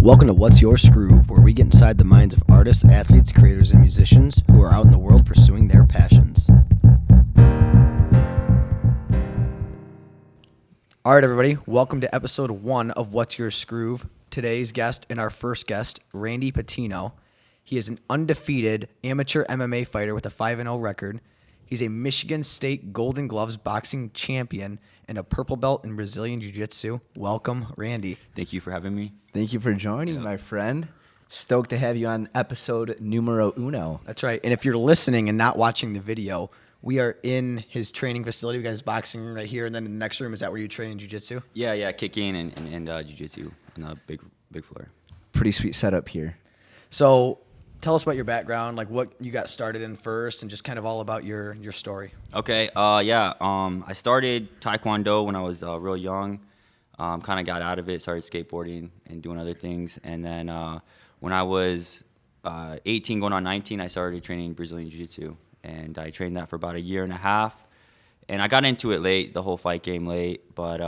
Welcome to What's Your Skroove, where we get inside the minds of artists, athletes, creators, and musicians who are out in the world pursuing their passions. All right, everybody, welcome to episode 1 of What's Your Skroove. Today's guest and our first guest, Randy Pitino. He is an undefeated amateur MMA fighter with a 5-0 record. He's a Michigan State Golden Gloves boxing champion and a purple belt in Brazilian Jiu Jitsu. Welcome, Randy. Thank you for having me. Thank you for joining, my friend. Stoked to have you on episode numero uno. That's right. And if you're listening and not watching the video, we are in his training facility. We got his boxing room right here, and then in the next room, is that where you train Jiu Jitsu? Yeah, kicking and Jiu Jitsu on the big floor. Pretty sweet setup here. So tell us about your background, like what you got started in first, and just kind of all about your story. Okay, I started Taekwondo when I was real young. Kind of got out of it, started skateboarding and doing other things. And then when I was 18 going on 19, I started training Brazilian Jiu Jitsu. And I trained that for about a year and a half. And I got into it late, the whole fight game late. But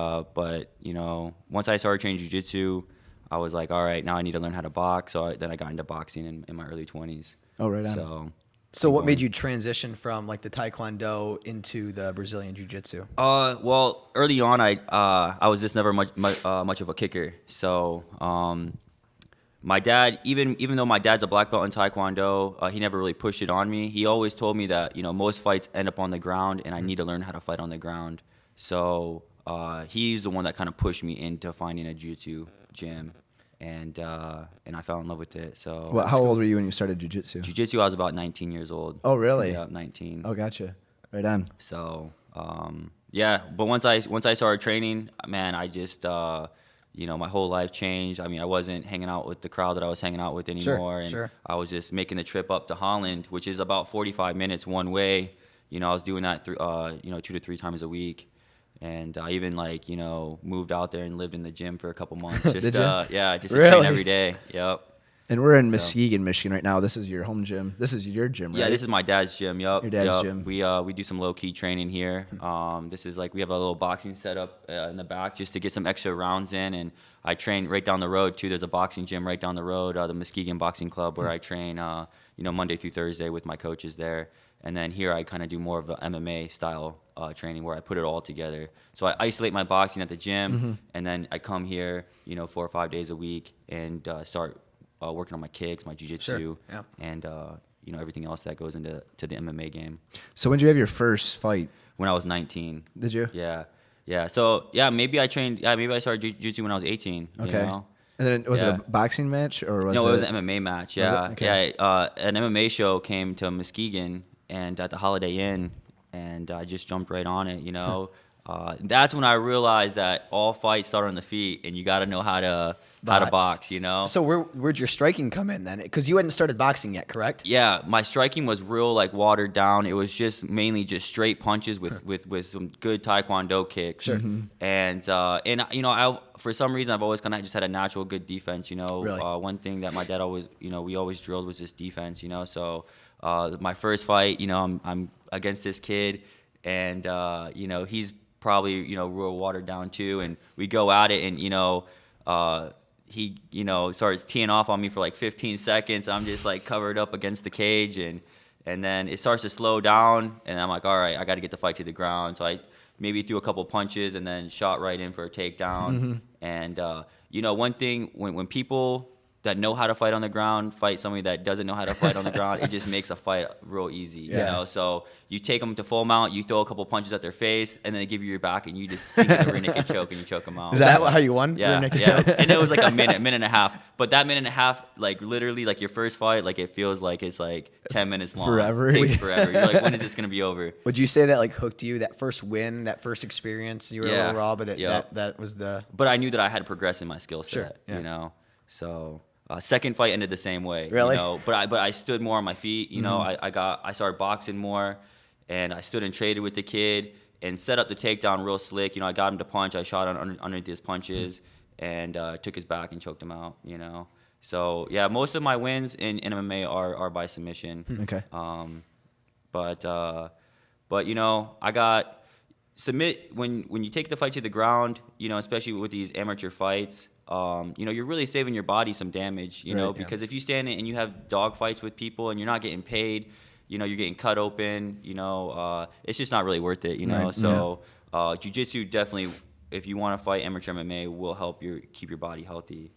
you know, once I started training Jiu Jitsu, I was like, all right, now I need to learn how to box. So then I got into boxing in my early 20s. Oh, right on. So what made you transition from like the Taekwondo into the Brazilian Jiu Jitsu? Well, early on, I was just never much of a kicker. So my dad, even though my dad's a black belt in Taekwondo, he never really pushed it on me. He always told me that, you know, most fights end up on the ground, and I need to learn how to fight on the ground. So he's the one that kind of pushed me into finding a jiu-jitsu gym, and I fell in love with it. So Well, how old were you when you started jiu-jitsu? Jiu-jitsu, I was about 19 years old. Oh, really? Yeah, 19. Oh, gotcha. Right on. So yeah, but once I started training, man, I just you know, my whole life changed. I mean, I wasn't hanging out with the crowd that I was hanging out with anymore. Sure. I was just making the trip up to Holland, which is about 45 minutes one way. You know, I was doing that 2 to 3 times a week. And I even you know, moved out there and lived in the gym for a couple months. Just Did you? Just to Really? train every day. Yep. And we're in Muskegon, Michigan right now. This is your home gym. This is your gym, right? Yeah, this is my dad's gym. Yup. Your dad's gym. We do some low key training here. This is we have a little boxing setup in the back just to get some extra rounds in, and I train right down the road too. There's a boxing gym right down the road, the Muskegon Boxing Club, where I train you know, Monday through Thursday with my coaches there. And then here I kind of do more of the MMA style training where I put it all together. So I isolate my boxing at the gym, and then I come here, you know, 4 or 5 days a week and start working on my kicks, my jiu-jitsu, Sure. Yeah. and you know, everything else that goes into the MMA game. So when did you have your first fight? When I was 19. Did you? Yeah. So yeah, maybe I started jiu-jitsu when I was 18. Okay. You know? And then was it Yeah. a boxing match or was No, it was an MMA match. Yeah. Was it? Okay. Yeah. An MMA show came to Muskegon and at the Holiday Inn, and I just jumped right on it. You know, that's when I realized that all fights start on the feet, and you got to know how to box. You know. So where'd your striking come in then? Because you hadn't started boxing yet, correct? Yeah, my striking was real watered down. It was just mainly just straight punches with some good Taekwondo kicks. Sure. And you know, for some reason I've always kind of just had a natural good defense. You know, Really? One thing that my dad always, you know, we always drilled was just defense. You know, so my first fight, you know, I'm against this kid, and you know, he's probably, you know, real watered down too, and we go at it, and you know, he, you know, starts teeing off on me for 15 seconds. I'm just covered up against the cage, and then it starts to slow down, and I'm like, all right, I got to get the fight to the ground. So I maybe threw a couple punches and then shot right in for a takedown. And you know, one thing when people that know how to fight on the ground fight somebody that doesn't know how to fight on the ground, it just makes a fight real easy. You know, so you take them to full mount, you throw a couple punches at their face, and then they give you your back, and you just sink in the rear naked choke, and you choke them out. Is that how you won? Yeah, Rear naked yeah. choke? And it was a minute and a half. But that minute and a half, literally, your first fight, it feels like it's 10 minutes long. Forever. It takes forever. You're like, when is this gonna be over? Would you say that hooked you, that first win, that first experience? You were a little raw, but that was the... But I knew that I had to progress in my skill set. Sure, yeah. You know, so... second fight ended the same way. Really? You know, but I stood more on my feet. You know, I started boxing more, and I stood and traded with the kid and set up the takedown real slick. You know, I got him to punch. I shot underneath his punches and took his back and choked him out. You know, so yeah, most of my wins in MMA are by submission. Okay. But you know, I got submit when you take the fight to the ground, especially with these amateur fights, you're really saving your body some damage, because if you stand in and you have dog fights with people and you're not getting paid, you're getting cut open, it's just not really worth it, Right. So jiu-jitsu definitely, if you want to fight amateur MMA, will help keep your body healthy,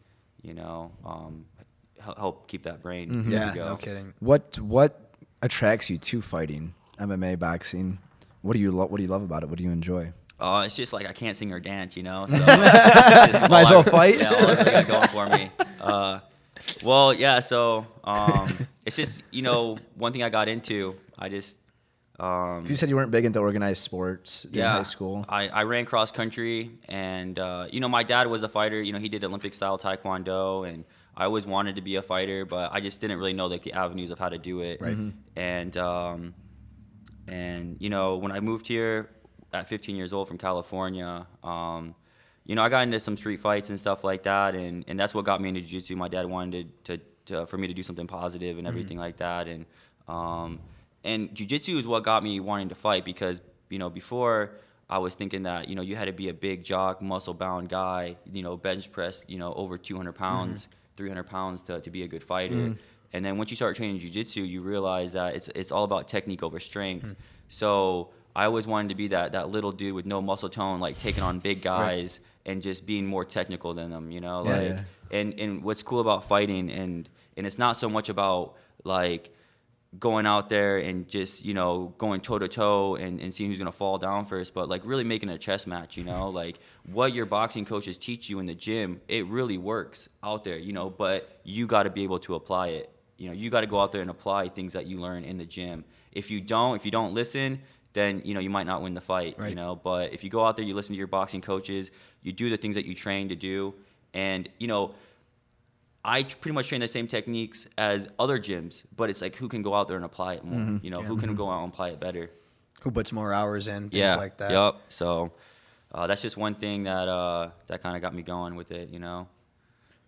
help keep that brain. Yeah, ready to go. no kidding. What attracts you to fighting? MMA, boxing. What do you love about it? What do you enjoy? It's just like I can't sing or dance, So just Might as well fight. Yeah, all I really got going for me. Well, yeah. So it's just one thing I got into. I just You said you weren't big into organized sports in high school. I ran cross country, and my dad was a fighter. He did Olympic style Taekwondo, and I always wanted to be a fighter, but I just didn't really know like the avenues of how to do it. Right. And when I moved here at 15 years old from California, I got into some street fights and stuff like that, and that's what got me into jiu-jitsu. My dad wanted for me to do something positive and everything like that, and jiu-jitsu is what got me wanting to fight because before I was thinking that you had to be a big jock, muscle-bound guy, bench press over 200 pounds, 300 pounds to be a good fighter. And then once you start training jiu-jitsu, you realize that it's all about technique over strength. So I always wanted to be that little dude with no muscle tone, like taking on big guys and just being more technical than them, And what's cool about fighting, and it's not so much about like going out there and just going toe to toe and seeing who's gonna fall down first, but like really making a chess match, like what your boxing coaches teach you in the gym, it really works out there, but you got to be able to apply it. You got to go out there and apply things that you learn in the gym. If you don't listen, then you might not win the fight. Right. But if you go out there, you listen to your boxing coaches, you do the things that you train to do, and I pretty much train the same techniques as other gyms, but it's like who can go out there and apply it more. Who can go out and apply it better. Who puts more hours in, things like that. Yep. So that's just one thing that kind of got me going with it.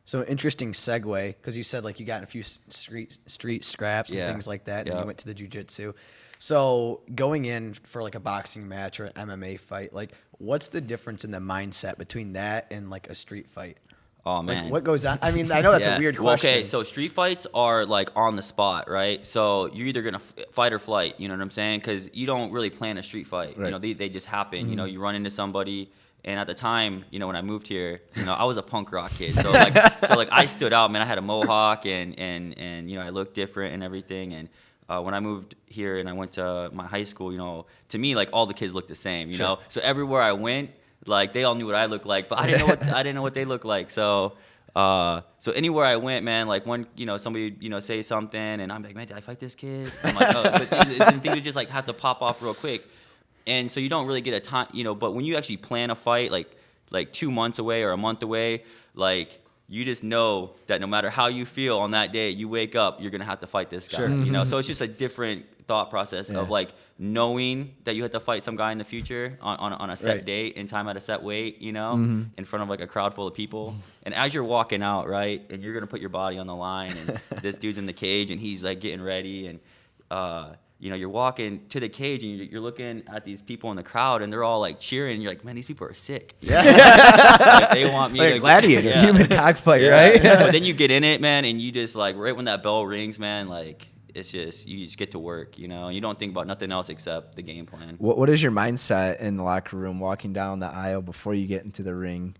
So interesting segue, because you said like you got in a few street scraps and things like that, and you went to the jiu-jitsu. So going in for like a boxing match or an MMA fight, like what's the difference in the mindset between that and like a street fight? Oh man, like, what goes on? I mean, I know that's a weird question. Well, okay, so street fights are like on the spot, right? So you're either gonna fight or flight. You know what I'm saying? Because you don't really plan a street fight. Right. They just happen. You run into somebody. And at the time, when I moved here, I was a punk rock kid. So like I stood out, man. I had a mohawk and I looked different and everything. And when I moved here and I went to my high school, to me like all the kids looked the same, you know. So everywhere I went, like they all knew what I looked like, but I didn't know what they looked like. So anywhere I went, man, like when somebody say something, and I'm like, man, did I fight this kid? I'm like, oh, but things would just like have to pop off real quick. And so you don't really get a time, but when you actually plan a fight like 2 months away or a month away, like you just know that no matter how you feel on that day, you wake up, you're going to have to fight this guy, So it's just a different thought process of like knowing that you have to fight some guy in the future on a set date and time at a set weight, in front of like a crowd full of people. And as you're walking out, right, and you're going to put your body on the line and this dude's in the cage and he's like getting ready and, you're walking to the cage and you're looking at these people in the crowd and they're all like cheering. And you're like, man, these people are sick. Yeah. Like, they want me like to a gladiator, human cockfight, yeah. right? But then you get in it, man, and you just like right when that bell rings, man, like it's just you just get to work, and you don't think about nothing else except the game plan. What is your mindset in the locker room walking down the aisle before you get into the ring?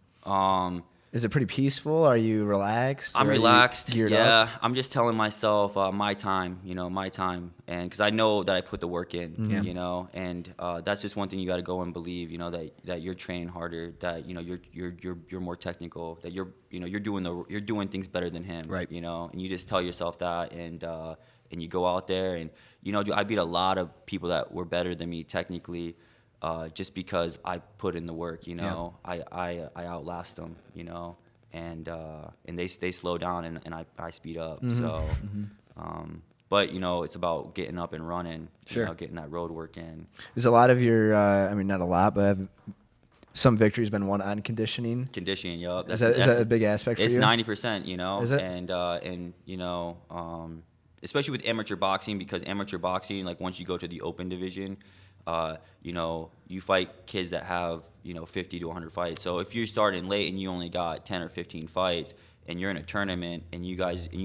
Is it pretty peaceful? Are you relaxed? I'm relaxed. Geared yeah, up? I'm just telling myself my time, and because I know that I put the work in, and that's just one thing you got to go and believe, that you're training harder, that you're more technical, that you're doing things better than him, right? And you just tell yourself that, and you go out there, and I beat a lot of people that were better than me technically. Just because I put in the work, I outlast them, and they slow down and I speed up. So, but it's about getting up and running, getting that road work in. Is a lot of your, not a lot, but some victories been won on conditioning? Conditioning, yup. Is that a big aspect for you? It's 90%, Is it? And especially with amateur boxing, because amateur boxing, like once you go to the open division, you know, you fight kids that have, you know, 50 to 100 fights. So if you're starting late and you only got 10 or 15 fights and you're in a tournament and you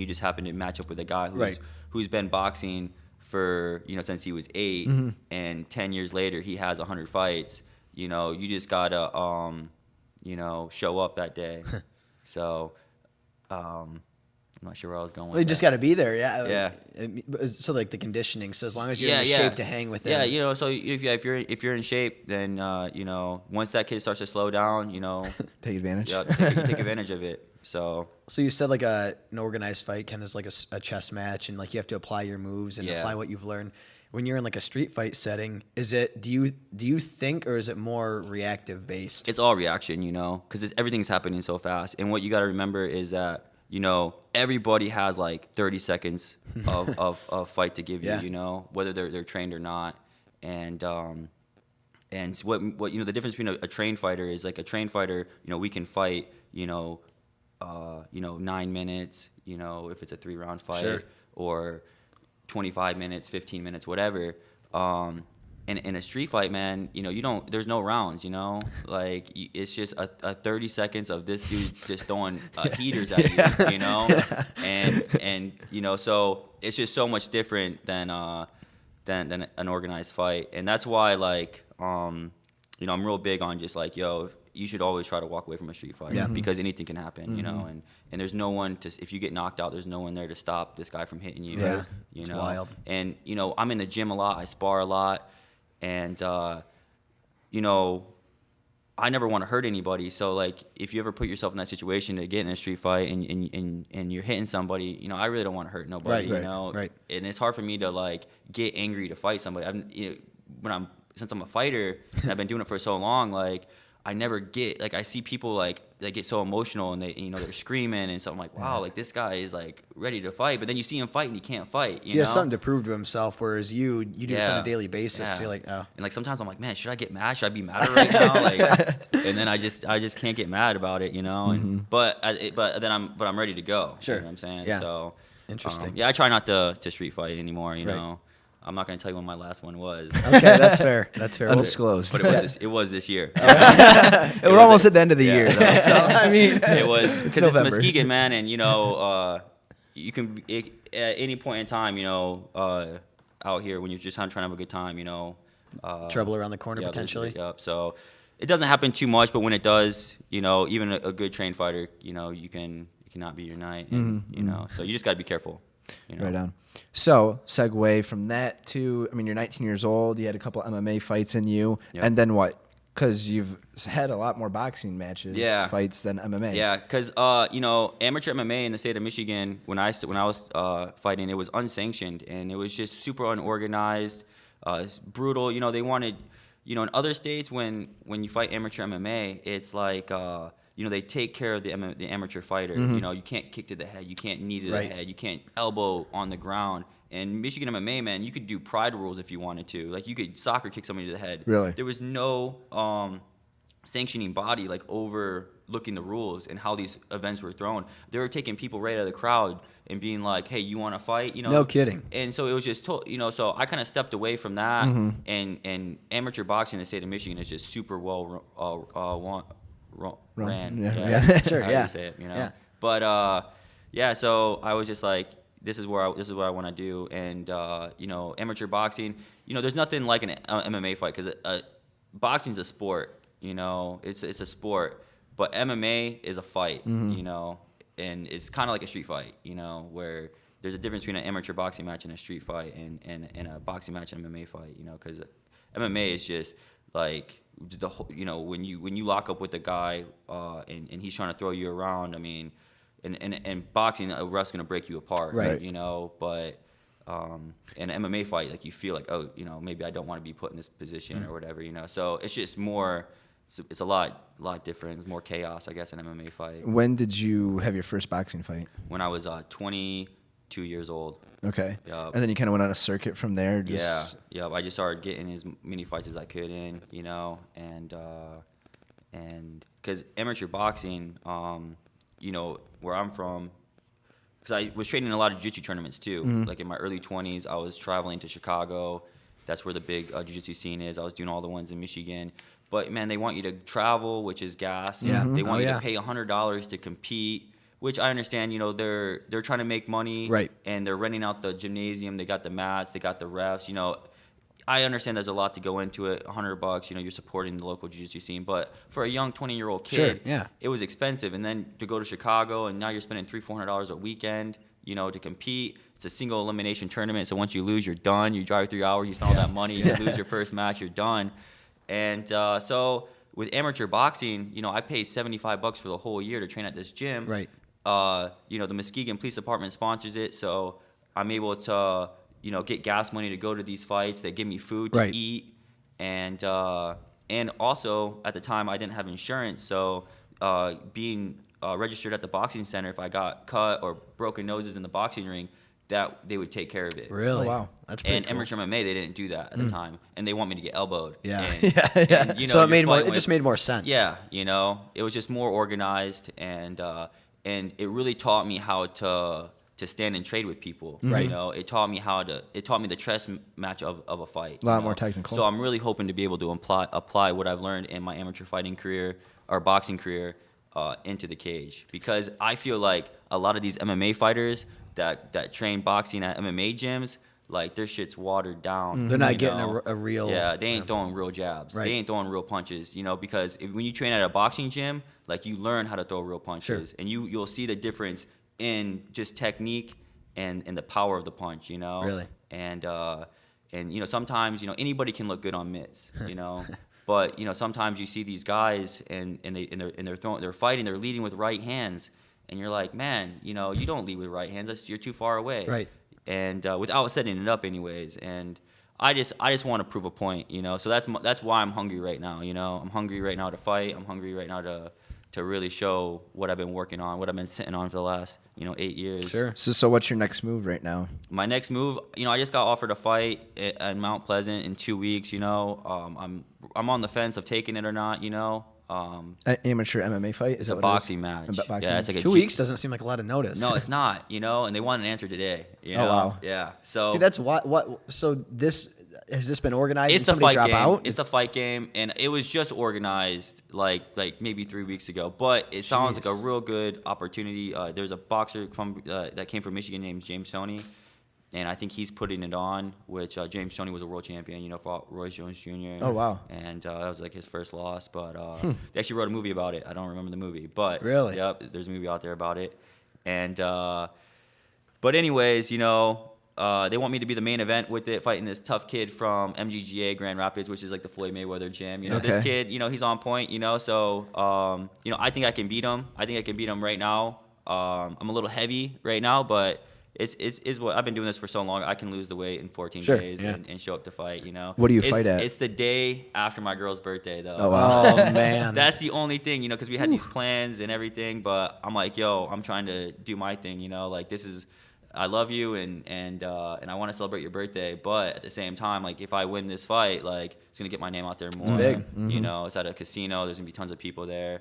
just happen to match up with a guy who's been boxing for, you know, since he was 8 and 10 years later he has 100 fights, you know, you just gotta, you know, show up that day. So, I'm not sure where I was going with Well, you just got to be there, yeah. Yeah. So like the conditioning. So as long as you're in shape to hang with it. Yeah, you know. So if you're in shape, then you know, once that kid starts to slow down, you know, take advantage. Yeah, take advantage of it. So you said like an organized fight kind of is like a chess match, and like you have to apply your moves and apply what you've learned. When you're in like a street fight setting, do you think, or is it more reactive based? It's all reaction, you know, because everything's happening so fast. And what you got to remember is that, you know, everybody has like 30 seconds of fight to give you, you know, whether they're trained or not. And what you know, the difference between a trained fighter is, like, a trained fighter, you know, we can fight, you know, 9 minutes, you know, if it's a 3-round fight, or 25 minutes, 15 minutes, whatever. In a street fight, man, you know, there's no rounds, you know, like, it's just a 30 seconds of this dude just throwing heaters at you, you know, and you know, so it's just so much different than an organized fight. And that's why, like, you know, I'm real big on just like, you should always try to walk away from a street fight, because anything can happen, you know, and there's no one if you get knocked out, there's no one there to stop this guy from hitting you. Yeah, you it's know, wild. And, you know, I'm in the gym a lot, I spar a lot. And, you know, I never want to hurt anybody. So, like, if you ever put yourself in that situation to get in a street fight and you're hitting somebody, you know, I really don't want to hurt nobody, you know. Right. And it's hard for me to, like, get angry to fight somebody. Since I'm a fighter and I've been doing it for so long, like, I never get, like, I see people, like, they get so emotional and they, you know, they're screaming and so I'm like, wow, like, this guy is, like, ready to fight. But then you see him fight and he can't fight, you know? He has something to prove to himself, whereas you do this on a daily basis. So you're like, oh. And, like, sometimes I'm like, man, should I get mad? Should I be mad right now? Like, and then I just can't get mad about it, you know? And, but I'm ready to go. Sure. You know what I'm saying? Yeah. So, interesting. I try not to street fight anymore, you know? I'm not going to tell you when my last one was. Okay, that's fair. That's fair. Undisclosed. But it was this year. We're almost at the end of the year, though. So, I mean, it was, because it's November. Muskegon, man, and, you know, you can, at any point in time, you know, out here when you're just trying to have a good time, you know. trouble around the corner potentially. Yep. So it doesn't happen too much, but when it does, you know, even a good trained fighter, you know, it cannot be your night, and, you know, so you just got to be careful. You know? Right on. So, segue from that to, I mean, you're 19 years old. You had a couple MMA fights in you. Yep. And then what? Because you've had a lot more boxing matches, fights than MMA. Yeah, because, you know, amateur MMA in the state of Michigan, when I was fighting, it was unsanctioned, and it was just super unorganized. It's brutal. You know, they wanted, you know, in other states, when you fight amateur MMA, it's like, you know, they take care of the amateur fighter. You know, you can't kick to the head, you can't knee to the head, you can't elbow on the ground. And Michigan MMA, man, you could do pride rules if you wanted to. Like, you could soccer kick somebody to the head. Really? There was no sanctioning body, like, overlooking the rules and how these events were thrown. They were taking people right out of the crowd and being like, hey, you want to fight? You know? No kidding. And so it was just, you know, so I kind of stepped away from that. And amateur boxing in the state of Michigan is just super well ran. Yeah. Sure. However you say it, you know. Yeah. But so I was just like, this is what I want to do. And you know, amateur boxing, you know, there's nothing like an MMA fight, because boxing's a sport. You know, it's a sport, but MMA is a fight. You know, and it's kind of like a street fight. You know, where there's a difference between an amateur boxing match and a street fight, and a boxing match and MMA fight. You know, because MMA is just like, you know, when you lock up with a guy and he's trying to throw you around, I mean, and boxing, a ref's gonna break you apart, right? You know, but in an MMA fight, like, you feel like, oh, you know, maybe I don't want to be put in this position or whatever, you know. So it's just more, it's a lot different. It's more chaos, I guess, in an MMA fight. When did you have your first boxing fight? When I was 22 years old. Okay. Yep. And then you kind of went on a circuit from there. Yeah. I just started getting as many fights as I could in, you know, and because amateur boxing, you know, where I'm from, because I was training in a lot of jiu-jitsu tournaments too. Like, in my early 20s, I was traveling to Chicago. That's where the big jiu-jitsu scene is. I was doing all the ones in Michigan. But, man, they want you to travel, which is gas. Yeah. They want you to pay $100 to compete, which I understand, they're trying to make money. Right. And they're renting out the gymnasium. They got the mats. They got the refs. I understand there's a lot to go into it. $100, you're supporting the local jiu-jitsu scene. But for a young 20-year-old kid, it was expensive. And then to go to Chicago, and now you're spending $300-400 a weekend, to compete. It's a single elimination tournament. So once you lose, you're done. You drive 3 hours, you spend all that money. You lose your first match, you're done. And so with amateur boxing, I pay $75 for the whole year to train at this gym. Right. The Muskegon Police Department sponsors it, so I'm able to, get gas money to go to these fights. They give me food to eat, and also at the time I didn't have insurance, so being registered at the boxing center, if I got cut or broken noses in the boxing ring, that they would take care of it. Really? Oh, wow. That's pretty cool. Amateur MMA, they didn't do that at the time, and they want me to get elbowed. Yeah. And, so it just made more sense. Yeah, it was just more organized, and it really taught me how to stand and trade with people. Right. It taught me the chess match of a fight. A lot more technical. So I'm really hoping to be able to apply what I've learned in my amateur fighting career or boxing career into the cage, because I feel like a lot of these MMA fighters that train boxing at MMA gyms, like, their shit's watered down. They're not getting a real... Yeah, they ain't throwing real jabs. Right. They ain't throwing real punches, because when you train at a boxing gym, like, you learn how to throw real punches. Sure. And you'll see the difference in just technique and the power of the punch, Really? And sometimes, anybody can look good on mitts, But, sometimes you see these guys and they're fighting, they're leading with right hands. And you're like, man, you don't lead with right hands. You're too far away. Right. And without setting it up anyways. And I just want to prove a point, So that's why I'm hungry right now, I'm hungry right now to fight. I'm hungry right now to really show what I've been working on, what I've been sitting on for the last, 8 years. Sure. So what's your next move right now? My next move, I just got offered a fight at Mount Pleasant in 2 weeks, I'm on the fence of taking it or not, An amateur MMA fight? It's a boxing match. Boxing? Yeah, it's like 2 weeks doesn't seem like a lot of notice. No, it's not, and they want an answer today. Oh, wow. Yeah. So See, that's what. So has this been organized? It's and the somebody fight drop game. out? It's the fight game, and it was just organized like maybe 3 weeks ago. But it sounds like a real good opportunity. There's a boxer that came from Michigan named James Toney, and I think he's putting it on. Which James Toney was a world champion, fought Roy Jones Jr. Oh, wow. And that was like his first loss. But they actually wrote a movie about it. I don't remember the movie, but really, yep, there's a movie out there about it. And but anyways, they want me to be the main event with it, fighting this tough kid from MGGA Grand Rapids, which is like the Floyd Mayweather gym. This kid, he's on point, so, I think I can beat him. I think I can beat him right now. I'm a little heavy right now, but it's what I've been doing this for so long. I can lose the weight in 14 days and show up to fight, What do you fight at? It's the day after my girl's birthday, though. Oh, wow. Oh, man. That's the only thing, because we had these plans and everything, but I'm like, I'm trying to do my thing, like, this is... I love you and I want to celebrate your birthday, but at the same time, like, if I win this fight, like, it's gonna get my name out there more. It's big. Mm-hmm. It's at a casino. There's gonna be tons of people there.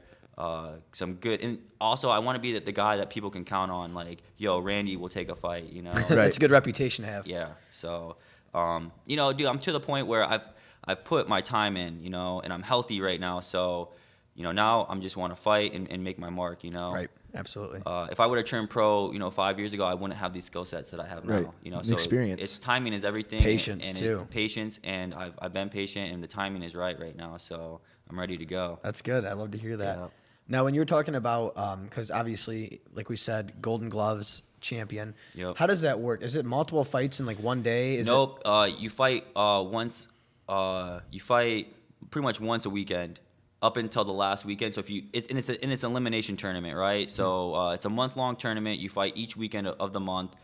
Some good, and also I want to be the guy that people can count on. Like, Randy will take a fight. Right. That's a good reputation to have. Yeah. So, dude, I'm to the point where I've put my time in, and I'm healthy right now. So, now I'm just want to fight and make my mark. Right. Absolutely. If I would have turned pro, 5 years ago, I wouldn't have these skill sets that I have now. Right. So experience. It's timing is everything. Patience too. Patience, and I've been patient, and the timing is right now. So I'm ready to go. That's good. I love to hear that. Yeah. Now, when you were talking about, because obviously, like we said, Golden Gloves champion. Yep. How does that work? Is it multiple fights in like one day? Nope. You fight once. You fight pretty much once a weekend, up until the last weekend. So it's an elimination tournament, right? So it's a month-long tournament. You fight each weekend of the month.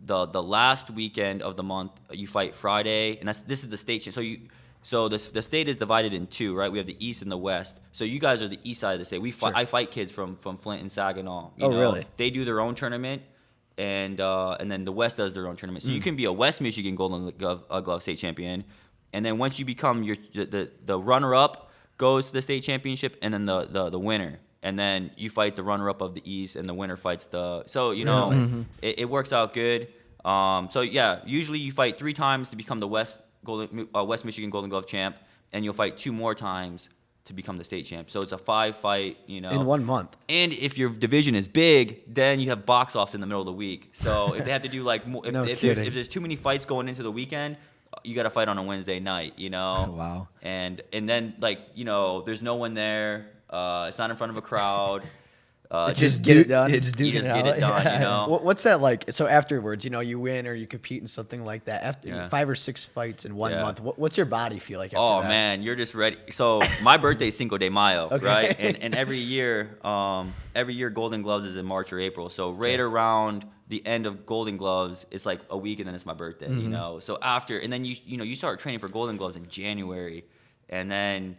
The last weekend of the month, you fight Friday, and this is the state. So the state is divided in two, right? We have the east and the west. So you guys are the east side of the state. Sure. I fight kids from Flint and Saginaw. Really? They do their own tournament, and then the west does their own tournament. So you can be a West Michigan Golden Glove state champion, and then once you become the runner-up goes to the state championship, and then the winner. And then you fight the runner-up of the East, and the winner fights it works out good. So yeah, usually you fight 3 times to become the West West Michigan Golden Glove champ, and you'll fight 2 more times to become the state champ. So it's a 5-fight, in 1 month. And if your division is big, then you have box offs in the middle of the week. So if they have to do like if there's too many fights going into the weekend, you got to fight on a Wednesday night, Wow. And then like there's no one there. It's not in front of a crowd. Just get it done. It's you just get it done. What's that like? So afterwards, you win or you compete in something like that. After 5 or 6 fights in 1 month, what's your body feel like after that? Man, you're just ready. So my birthday is Cinco de Mayo, Okay. right? And every year Golden Gloves is in March or April. So right around the end of Golden Gloves, it's like a week and then it's my birthday, So after, and then you start training for Golden Gloves in January, and then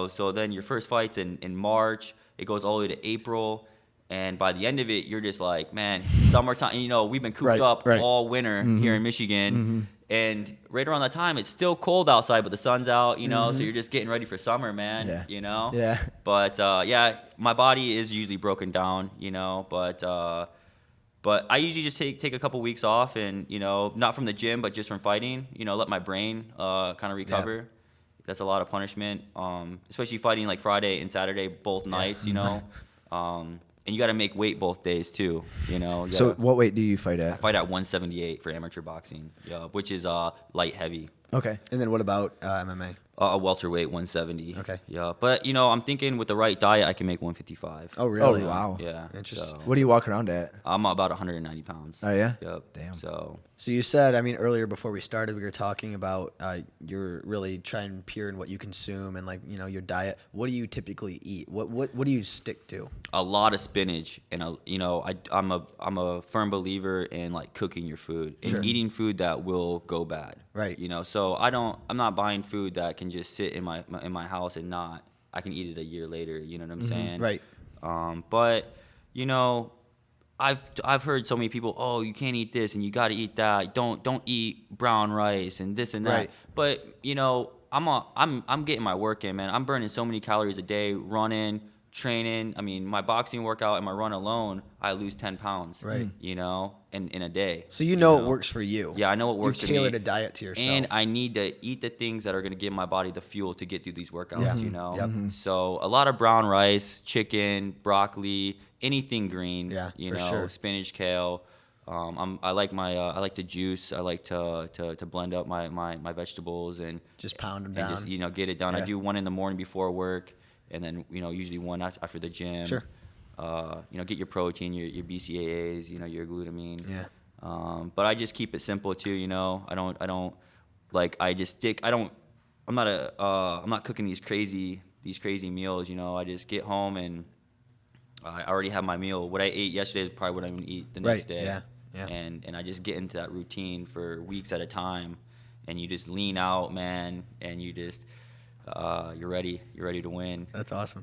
so then your first fight's in March. It goes all the way to April. And by the end of it, you're just like, man, summertime. We've been cooped up all winter here in Michigan. And right around that time, it's still cold outside, but the sun's out, so you're just getting ready for summer, man, Yeah. But, my body is usually broken down, but I usually just take a couple weeks off and, not from the gym, but just from fighting, let my brain kind of recover. Yeah. That's a lot of punishment, especially fighting like Friday and Saturday, both nights, and you got to make weight both days too, So what weight do you fight I at? fight at 178 for amateur boxing, which is light heavy. Okay. And then what about MMA? A welterweight, 170. Okay. Yeah, but I'm thinking with the right diet, I can make 155. Oh, really? Oh, wow. Yeah. Interesting. So What do you walk around at? I'm about 190 pounds. Oh, yeah? Yep. Damn. So you said, earlier before we started, we were talking about you're really trying pure in what you consume and your diet. What do you typically eat? What do you stick to? a lot of spinach, and I'm a firm believer in like cooking your food and eating food that will go bad. Right. So I'm not buying food that can just sit in my house and I can eat it a year later. You know what I'm saying? Right. But I've heard so many people, oh, you can't eat this and you got to eat that. Don't eat brown rice and this and that. Right. But I'm getting my work in, man. I'm burning so many calories a day, running, training. I mean, my boxing workout and my run alone, I lose 10 pounds. Right. In a day. So it works for you. Yeah, I know what works for me. You've tailored a diet to yourself. And I need to eat the things that are going to give my body the fuel to get through these workouts, Yeah. Yep. So a lot of brown rice, chicken, broccoli, anything green, for sure. spinach, kale. I like to juice. I like to blend up my vegetables and just pound them down. And just, get it done. Yeah. I do one in the morning before work, and then, usually one after the gym. Sure. Get your protein, your BCAAs, your glutamine. Yeah. But I just keep it simple too, I'm not cooking these crazy meals, I just get home and I already have my meal. What I ate yesterday is probably what I'm going to eat the next day. Yeah. And I just get into that routine for weeks at a time, and you just lean out, man, and you just, you're ready to win. That's awesome.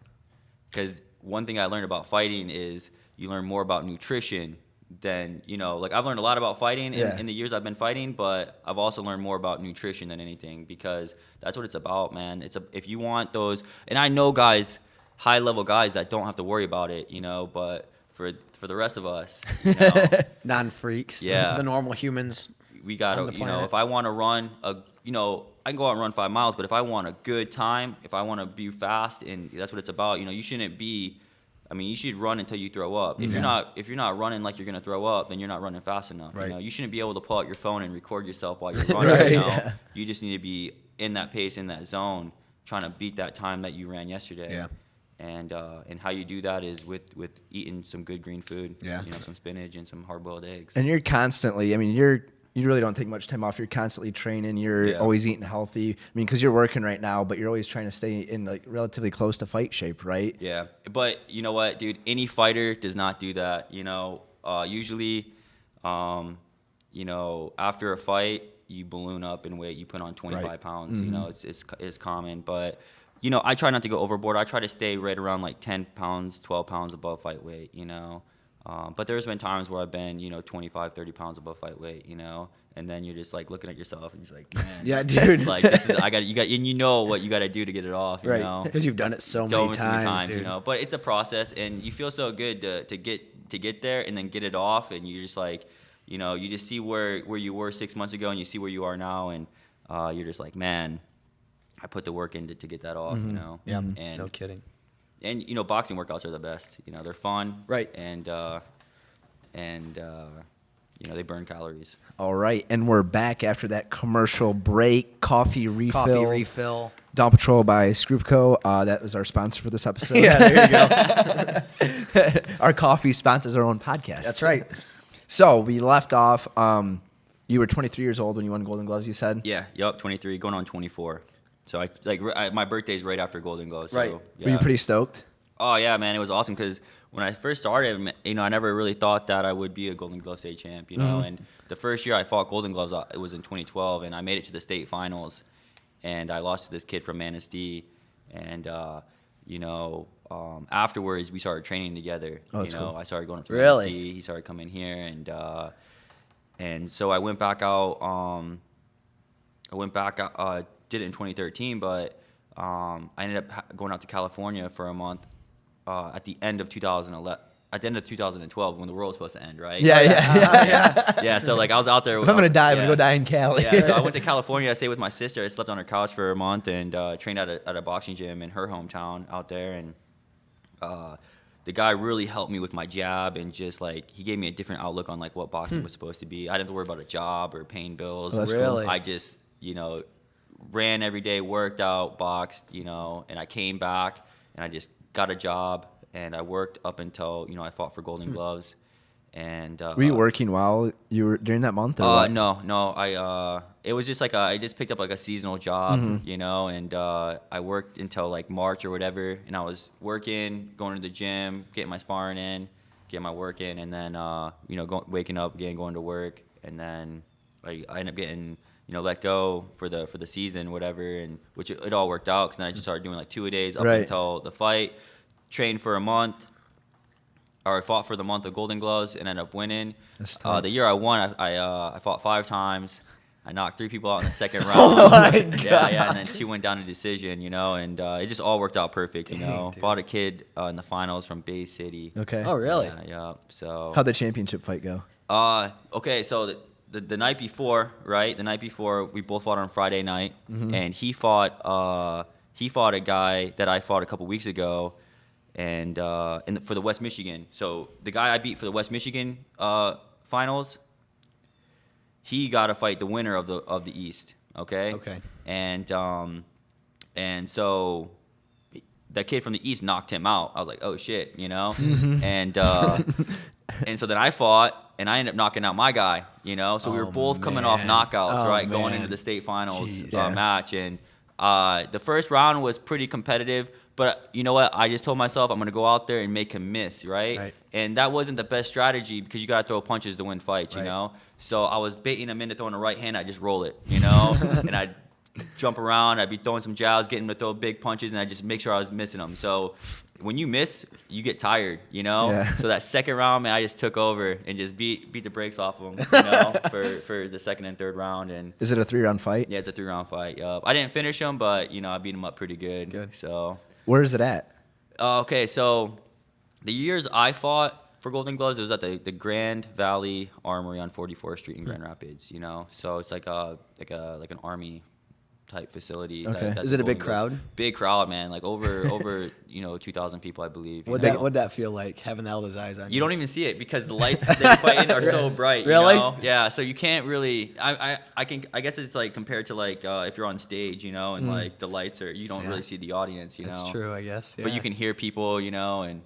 Because one thing I learned about fighting is you learn more about nutrition than, I've learned a lot about fighting in the years I've been fighting, but I've also learned more about nutrition than anything, because that's what it's about, man. If you want those, and I know guys, high-level guys that don't have to worry about it, but for the rest of us, non-freaks, yeah, the normal humans, we gotta, if I want to run I can go out and run 5 miles, but if I want a good time, if I want to be fast, and that's what it's about, you shouldn't be. You should run until you throw up. If you're not running like you're gonna throw up, then you're not running fast enough. Right. You shouldn't be able to pull out your phone and record yourself while you're running. Right. You just need to be in that pace, in that zone, trying to beat that time that you ran yesterday. Yeah. And how you do that is with eating some good green food. Yeah. Some spinach and some hard-boiled eggs. And you're constantly, you really don't take much time off. You're constantly training. You're always eating healthy. Because you're working right now, but you're always trying to stay in like relatively close to fight shape, right? Yeah. But you know what, dude? Any fighter does not do that. Usually, after a fight, you balloon up in weight. You put on 25 pounds. It's common. But, I try not to go overboard. I try to stay right around like 10 pounds, 12 pounds above fight weight, But there's been times where I've been, 25, 30 pounds above fight weight, and then you're just like looking at yourself and just like, man, yeah, dude, like this is, and you know what you got to do to get it off, right? Because you've done it so many times, dude. But it's a process, and you feel so good to get there and then get it off, and you just like, you just see where you were 6 months ago, and you see where you are now, and you're just like, man, I put the work in to get that off, you know? Yeah, And, no kidding. And, you know, boxing workouts are the best. You know, they're fun. Right. And you know, they burn calories. All right, and we're back after that commercial break. Coffee refill. Dawn Patrol by Skroove Co. That was our sponsor for this episode. Yeah, there you go. Our coffee sponsors our own podcast. That's right. So we left off. You were 23 years old when you won Golden Gloves, you said? Yeah, yup, 23, going on 24. So my birthday's right after Golden Gloves. Right. So, yeah. Were you pretty stoked? Oh yeah, man, it was awesome because when I first started, you know, I never really thought that I would be a Golden Glove state champ, you know. And the first year I fought Golden Gloves, it was in 2012, and I made it to the state finals, and I lost to this kid from Manistee, and you know, afterwards we started training together. Oh, that's you know, cool. I started going up to Really? Manistee. He started coming here, and so I went back out. Did it in 2013, but I ended up going out to California for a month at the end of 2011. At the end of 2012, when the world was supposed to end, right? Yeah. Yeah. So like I was out there. If I'm gonna die, I'm yeah. gonna go die in Cali. Yeah. So I went to California. I stayed with my sister. I slept on her couch for a month and trained at a boxing gym in her hometown out there. And the guy really helped me with my jab and just like he gave me a different outlook on like what boxing was supposed to be. I didn't have to worry about a job or paying bills. Oh, that's cool. Really? I just ran every day, worked out, boxed, and I came back and I just got a job and I worked up until, I fought for Golden Gloves. And Were you working while you were during that month? Or what? No. It was just like I just picked up like a seasonal job, and I worked until like March or whatever. And I was working, going to the gym, getting my sparring in, getting my work in, and then waking up again, going to work, and then I ended up getting let go for the season, whatever, and which it all worked out because then I just started doing like 2-a-days up Right. until the fight. Trained for a month. Or I fought for the month of Golden Gloves and ended up winning. That's tight. The year I won, I fought 5 times. I knocked 3 people out in the second round. Oh my God. Yeah, and then 2 went down to decision, and it just all worked out perfect, Dang, dude. Fought a kid in the finals from Bay City. Okay. Oh, really? Yeah. So. How'd the championship fight go? Okay, so the night before, right? The night before, we both fought on Friday night, and he fought a guy that I fought a couple weeks ago. And for the West Michigan. So the guy I beat for the West Michigan finals, he got to fight the winner of the East. Okay. Okay. And so that kid from the East knocked him out. I was like, oh shit, And and so then I fought and I ended up knocking out my guy. So we were both coming off man. knockouts, Oh, right, going man. into the state finals Jeez. match. And the first round was pretty competitive. But you know what? I just told myself I'm going to go out there and make him miss, right? And that wasn't the best strategy because you got to throw punches to win fights, you know? So I was baiting him into throwing a right hand. I just roll it, and I'd jump around. I'd be throwing some jabs, getting him to throw big punches, and I just make sure I was missing them. So when you miss, you get tired, Yeah. So that second round, man, I just took over and just beat the brakes off of him, for the second and third round. And Is it a 3-round fight? yeah, it's a 3-round fight. I didn't finish him, but, I beat him up pretty good. Good. So... Where is it at? Okay, so the years I fought for Golden Gloves, it was at the Grand Valley Armory on 44th Street in Grand Rapids. So it's like an army type facility. Okay. that's Is it a Golden big Gloves. crowd? Big crowd, man. Like over 2,000 people, I believe. What'd that feel like, having all those eyes on you? You don't even see it because the lights that you fight in are so bright. Really? Yeah. So you can't really. I guess it's like compared to like if you're on stage, and like the lights are. You don't really see the audience. That's true, I guess. But you can hear people. And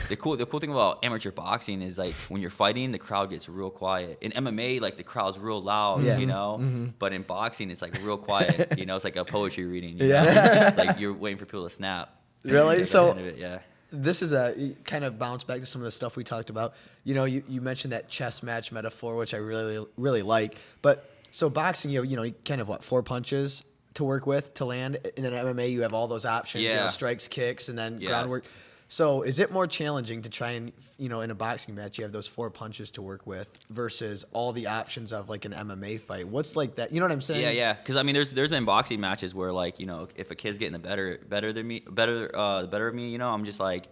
the cool thing about amateur boxing is like when you're fighting, the crowd gets real quiet. In MMA, like the crowd's real loud. Yeah. But in boxing, it's like real quiet. It's like a poetry reading. Yeah. Like you're waiting for people to snap. Really? At the So end of it, yeah. this is a kind of bounce back to some of the stuff we talked about. You mentioned that chess match metaphor, which I really, really like. But so boxing, you kind of 4 punches to work with to land. And then MMA, you have all those options, Yeah. strikes, kicks, and then Yeah. groundwork. So is it more challenging to try and, in a boxing match, you have those 4 punches to work with versus all the options of like an MMA fight? What's like that? You know what I'm saying? Yeah. Because I mean, there's been boxing matches where like if a kid's getting the better of me, I'm just like,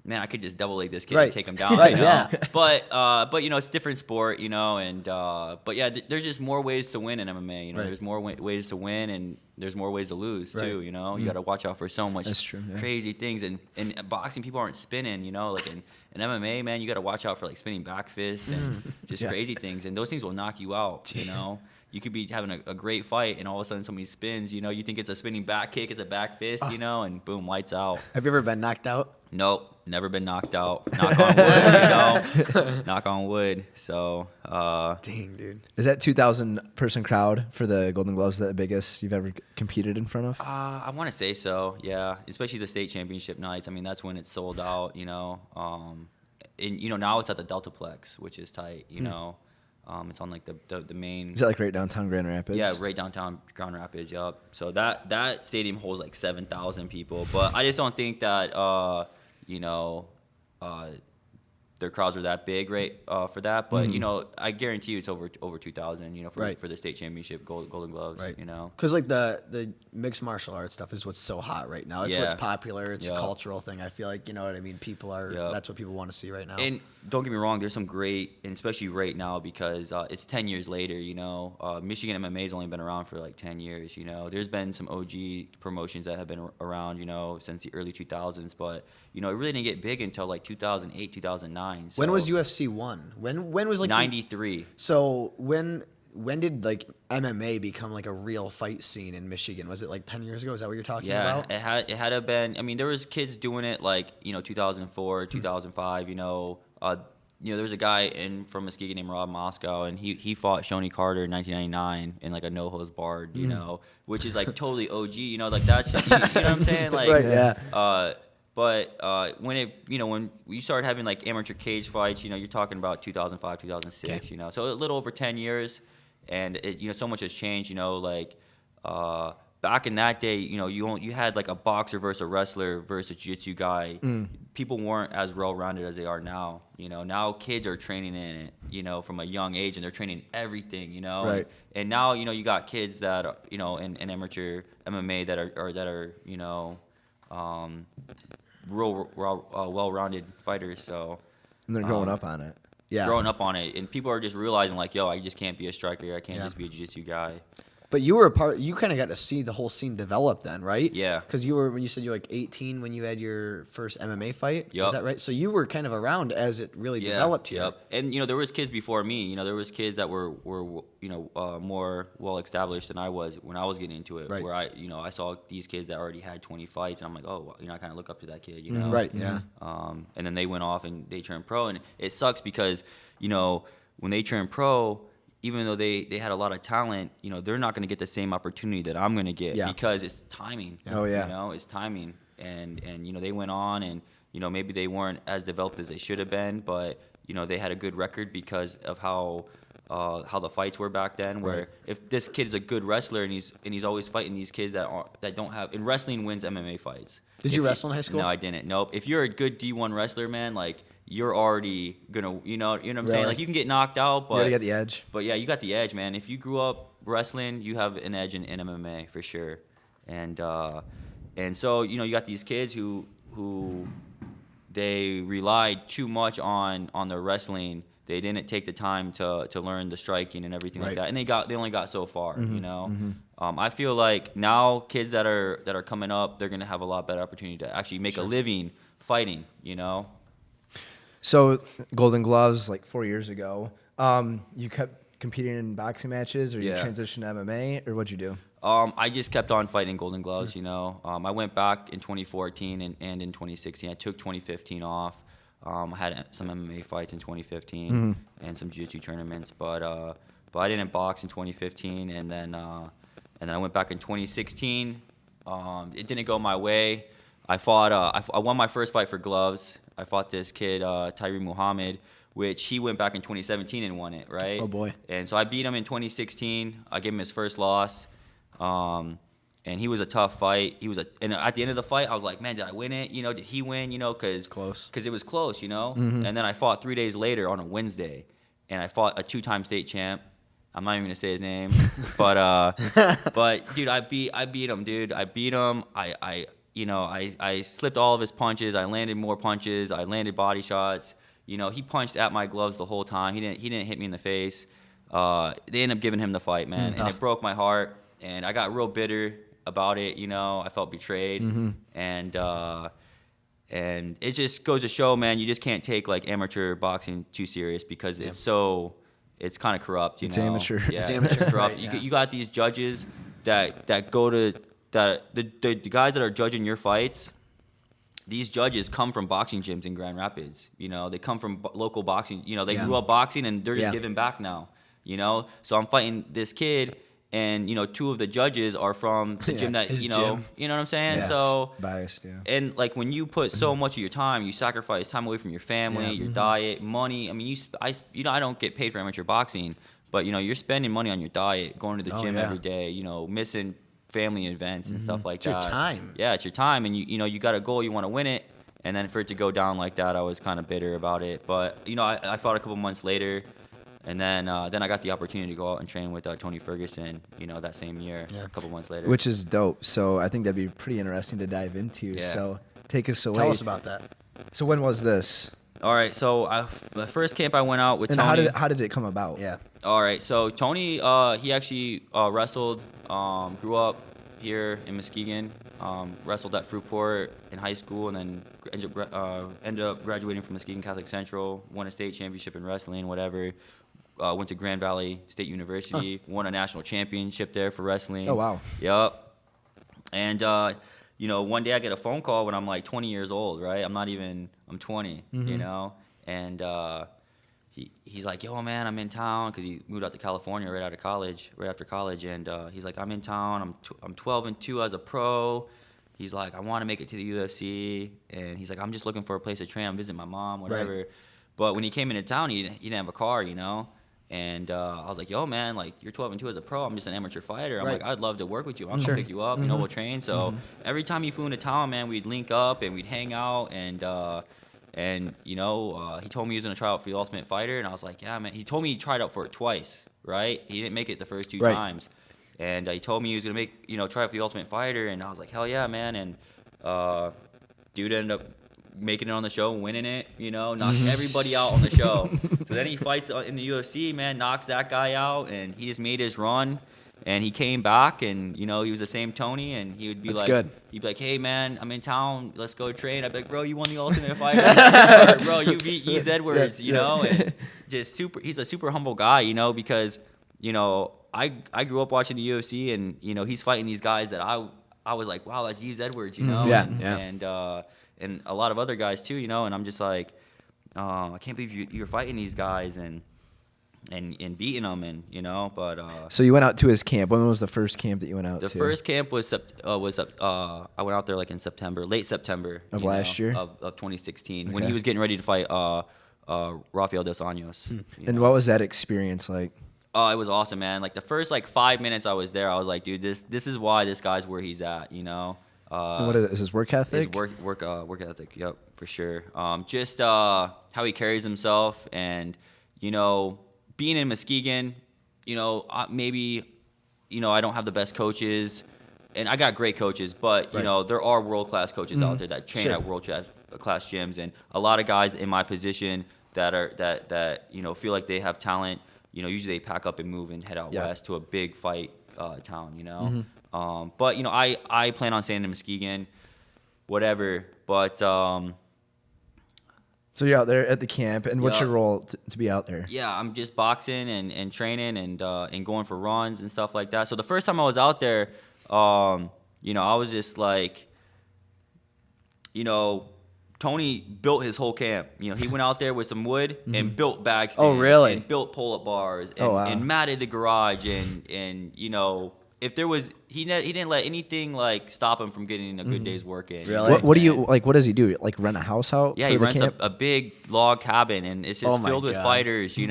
man, I could just double leg this kid Right. and take him down. Right, You know? yeah. But you know, it's a different sport, you know, and but yeah, there's just more ways to win in MMA. You know, Right. there's more ways to win, and there's more ways to lose Right. too. You know, you got to watch out for so much That's true, yeah. crazy things. And in boxing, people aren't spinning. You know, like in MMA, man, you got to watch out for like spinning back fist and just Yeah. crazy things, and those things will knock you out. You know. You could be having a great fight, and all of a sudden somebody spins. You know, you think it's a spinning back kick, it's a back fist. You know, and boom, lights out. Have you ever been knocked out? Nope, never been knocked out. Knock on wood, you know. Knock on wood. So, Dang, dude. Is that 2,000 person crowd for the Golden Gloves the biggest you've ever competed in front of? I want to say so. Yeah, especially the state championship nights. I mean, that's when it's sold out. You know, and you know now it's at the Deltaplex, which is tight. You know. It's on like the main. Is that like right downtown Grand Rapids? Yeah, right downtown Grand Rapids. Yup. So that stadium holds like 7,000 people, but I just don't think that you know their crowds are that big, right, for that. But you know, I guarantee you it's over 2,000. You know, for the state championship Golden Gloves. Right. You know. Because like the mixed martial arts stuff is what's so hot right now. It's Yeah. what's popular. It's a Yep. cultural thing. I feel like, you know what I mean? People are, Yep. that's what people want to see right now. And don't get me wrong, there's some great, and especially right now because it's 10 years later, you know. Michigan MMA's only been around for like 10 years, you know. There's been some OG promotions that have been around, you know, since the early 2000s, but, you know, it really didn't get big until like 2008, 2009. So when was UFC 1? When was like 93. So when did like MMA become like a real fight scene in Michigan? Was it like 10 years ago? Is that what you're talking Yeah, about? it had to been. I mean, there was kids doing it like, you know, 2004, 2005. You know, there was a guy from Muskegon named Rob Moscow, and he fought Shoney Carter in 1999 in like a no holds barred, you know, which is like totally OG. You know, like that's you know what I'm saying, like Right, yeah. But when you start having like amateur cage fights, you know, you're talking about 2005, 2006. Okay. You know, so a little over 10 years. And you know, so much has changed. You know, like back in that day, you know, you had like a boxer versus a wrestler versus a jiu-jitsu guy. People weren't as well-rounded as they are now. You know, now kids are training in it. You know, from a young age, and they're training everything. You know, Right. And now you know you got kids that you know in amateur MMA that are you know real well-rounded fighters. So And they're growing up on it. Yeah. growing up on it, and people are just realizing like, yo, I just can't be a striker. I can't Yeah. just be a jiu-jitsu guy. But you were you kind of got to see the whole scene develop then, right? Yeah. Because when you said you were like 18 when you had your first MMA fight. Yup. Is that right? So you were kind of around as it really developed here. Yep. And you know, there was kids before me. You know, there was kids that were you know more well established than I was when I was getting into it. Right. Where I saw these kids that already had 20 fights, and I'm like, oh, well, you know, I kind of look up to that kid. You know. Right, yeah. And then they went off and they turned pro, and it sucks because you know when they turn pro, even though they had a lot of talent, you know, they're not going to get the same opportunity that I'm going to get Yeah. because it's timing. Oh, yeah. You know, it's timing. And you know, they went on and, you know, maybe they weren't as developed as they should have been, but, you know, they had a good record because of how the fights were back then, where Right. if this kid is a good wrestler and he's always fighting these kids that don't have, and wrestling wins MMA fights. Did you If wrestle in high school? No, I didn't. Nope. If you're a good D1 wrestler, man, like, you're already gonna, you know what I'm saying? Really? Like, you can get knocked out, You but gotta get the edge. but yeah, you got the edge, man. If you grew up wrestling, you have an edge in MMA for sure. And so you know, you got these kids who they relied too much on their wrestling. They didn't take the time to learn the striking and everything Right. like that. And they only got so far, you know. I feel like now kids that are coming up, they're gonna have a lot better opportunity to actually make a living fighting, you know. So Golden Gloves, like 4 years ago, you kept competing in boxing matches, or you Yeah. transitioned to MMA, or what'd you do? I just kept on fighting Golden Gloves, you know. I went back in 2014 and in 2016. I took 2015 off. I had some MMA fights in 2015 and some jiu-jitsu tournaments, but I didn't box in 2015, and then I went back in 2016. It didn't go my way. I won my first fight for gloves. I fought this kid, Tyree Muhammad, which he went back in 2017 and won it, right? Oh, boy. And so I beat him in 2016. I gave him his first loss. And he was a tough fight. And at the end of the fight, I was like, man, did I win it? You know, did he win? You know, because Close. it was close, you know. And then I fought 3 days later on a Wednesday, and I fought a 2-time state champ. I'm not even gonna say his name, but dude, I beat him, dude. I beat him. I slipped all of his punches. I landed more punches. I landed body shots. He punched at my gloves the whole time. He didn't hit me in the face. They ended up giving him the fight, man, and it broke my heart. And I got real bitter about it. I felt betrayed, and it just goes to show, man, you just can't take like amateur boxing too serious because it's kind of corrupt. It's amateur. Yeah, It's amateur. It's corrupt. Right, You got these judges that go to the guys that are judging your fights. These judges come from boxing gyms in Grand Rapids. They come from local boxing. They grew up boxing and they're just giving back now. So I'm fighting this kid, and 2 of the judges are from the gym that his you gym. know what I'm saying. Yeah, So it's biased, yeah. and like when you put so much of your time, you sacrifice time away from your family, your diet, money. I mean, I don't get paid for amateur boxing, but you're spending money on your diet, going to the gym every day, missing family events and stuff like It's your that. time. Yeah, it's your time, and you got a goal, you want to win it, and then for it to go down like that, I was kind of bitter about it. But I fought a couple months later, and then I got the opportunity to go out and train with Tony Ferguson, that same year, a couple months later. Which is dope. So I think that'd be pretty interesting to dive into. Yeah. So take us away. Tell us about that. So when was this? All right, so the first camp I went out with And Tony. how did it come about? Yeah. All right, so Tony, he actually wrestled, grew up here in Muskegon, wrestled at Fruitport in high school, and then ended up graduating from Muskegon Catholic Central, won a state championship in wrestling, whatever. Went to Grand Valley State University, won a national championship there for wrestling. Oh, wow. Yep. And, one day I get a phone call when I'm like 20 years old, right? I'm 20, and he's like, yo, man, I'm in town, because he moved out to California right after college, and he's like, I'm in town, I'm 12-2 as a pro. He's like, I want to make it to the UFC, and he's like, I'm just looking for a place to train. I'm visiting my mom, whatever. Right. But when he came into town, he didn't have a car, and I was like, yo, man, like, you're 12-2 as a pro. I'm just an amateur fighter. I'm Right. like, I'd love to work with you. I'm gonna pick you up. We'll train. So every time he flew into town, man, we'd link up and we'd hang out, and he told me he was gonna try out for the Ultimate Fighter, and I was like, yeah, man. He told me he tried out for it twice, right? He didn't make it the first 2 times, and he told me he was gonna try out for the Ultimate Fighter, and I was like, hell yeah, man. And dude ended up making it on the show, winning it, knocking everybody out on the show. So then he fights in the UFC, man, knocks that guy out, and he just made his run. And he came back, and he was the same Tony, and he would be he'd be like, hey man, I'm in town, let's go train. I'd be like, bro, you won the Ultimate Fighter. Or, bro, you beat Ease Edwards, and just he's a super humble guy, because I grew up watching the UFC, and he's fighting these guys that I was like, wow, that's Ease Edwards, and a lot of other guys too, and I'm just like, I can't believe you're fighting these guys and beating them, but So you went out to his camp. When was the first camp that you went out to? the first camp was I went out there like in late September Of last year? of 2016, when Okay. he was getting ready to fight Rafael Dos Anjos. And what was that experience like? Oh, it was awesome, man. Like the first 5 minutes I was there, I was like, dude, this is why this guy's where he's at, And what is his work ethic? His work ethic, yep, for sure. Just how he carries himself, and being in Muskegon, maybe I don't have the best coaches, and I got great coaches, but there are world class coaches out there that train at world class gyms, and a lot of guys in my position that feel like they have talent. Usually they pack up and move and head out west to a big fight town. But I plan on staying in Muskegon, whatever. But So you're out there at the camp, and what's Yeah. your role to be out there? yeah, I'm just boxing and training and going for runs and stuff like that. So the first time I was out there, I was just like, Tony built his whole camp. He went out there with some wood and built bag stands. Oh, really? And built pull-up bars and, Oh, wow. and matted the garage and if there was he didn't let anything stop him from getting a good day's work in. Really? What do you like? What does he do? Like rent a house out? Yeah, for he the rents camp? a big log cabin, and it's Oh just my filled with God. fighters, and you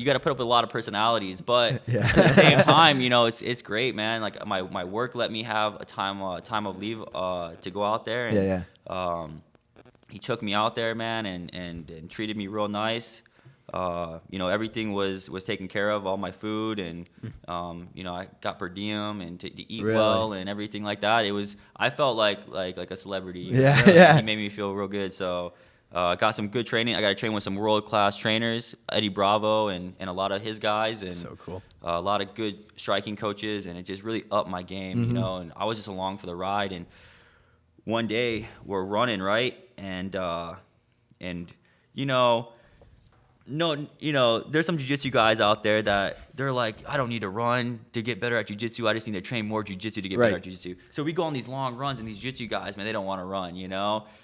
got to put up with a lot of personalities. But Yeah. at the same time, it's great, man. Like my work let me have a time of leave to go out there. And, Yeah. he took me out there, man, and treated me real nice. everything was taken care of, all my food, and I got per diem and to eat well and everything like that. I felt like a celebrity. Yeah. He made me feel real good. So I got some good training. I got to train with some world-class trainers, Eddie Bravo and a lot of his guys, and So cool. A lot of good striking coaches, and it just really upped my game, and I was just along for the ride. And one day we're running, right? And there's some jiu-jitsu guys out there that they're like, I don't need to run to get better at jiu-jitsu. I just need to train more jiu-jitsu to get better at jiu-jitsu. So we go on these long runs, and these jiu-jitsu guys, man, they don't want to run,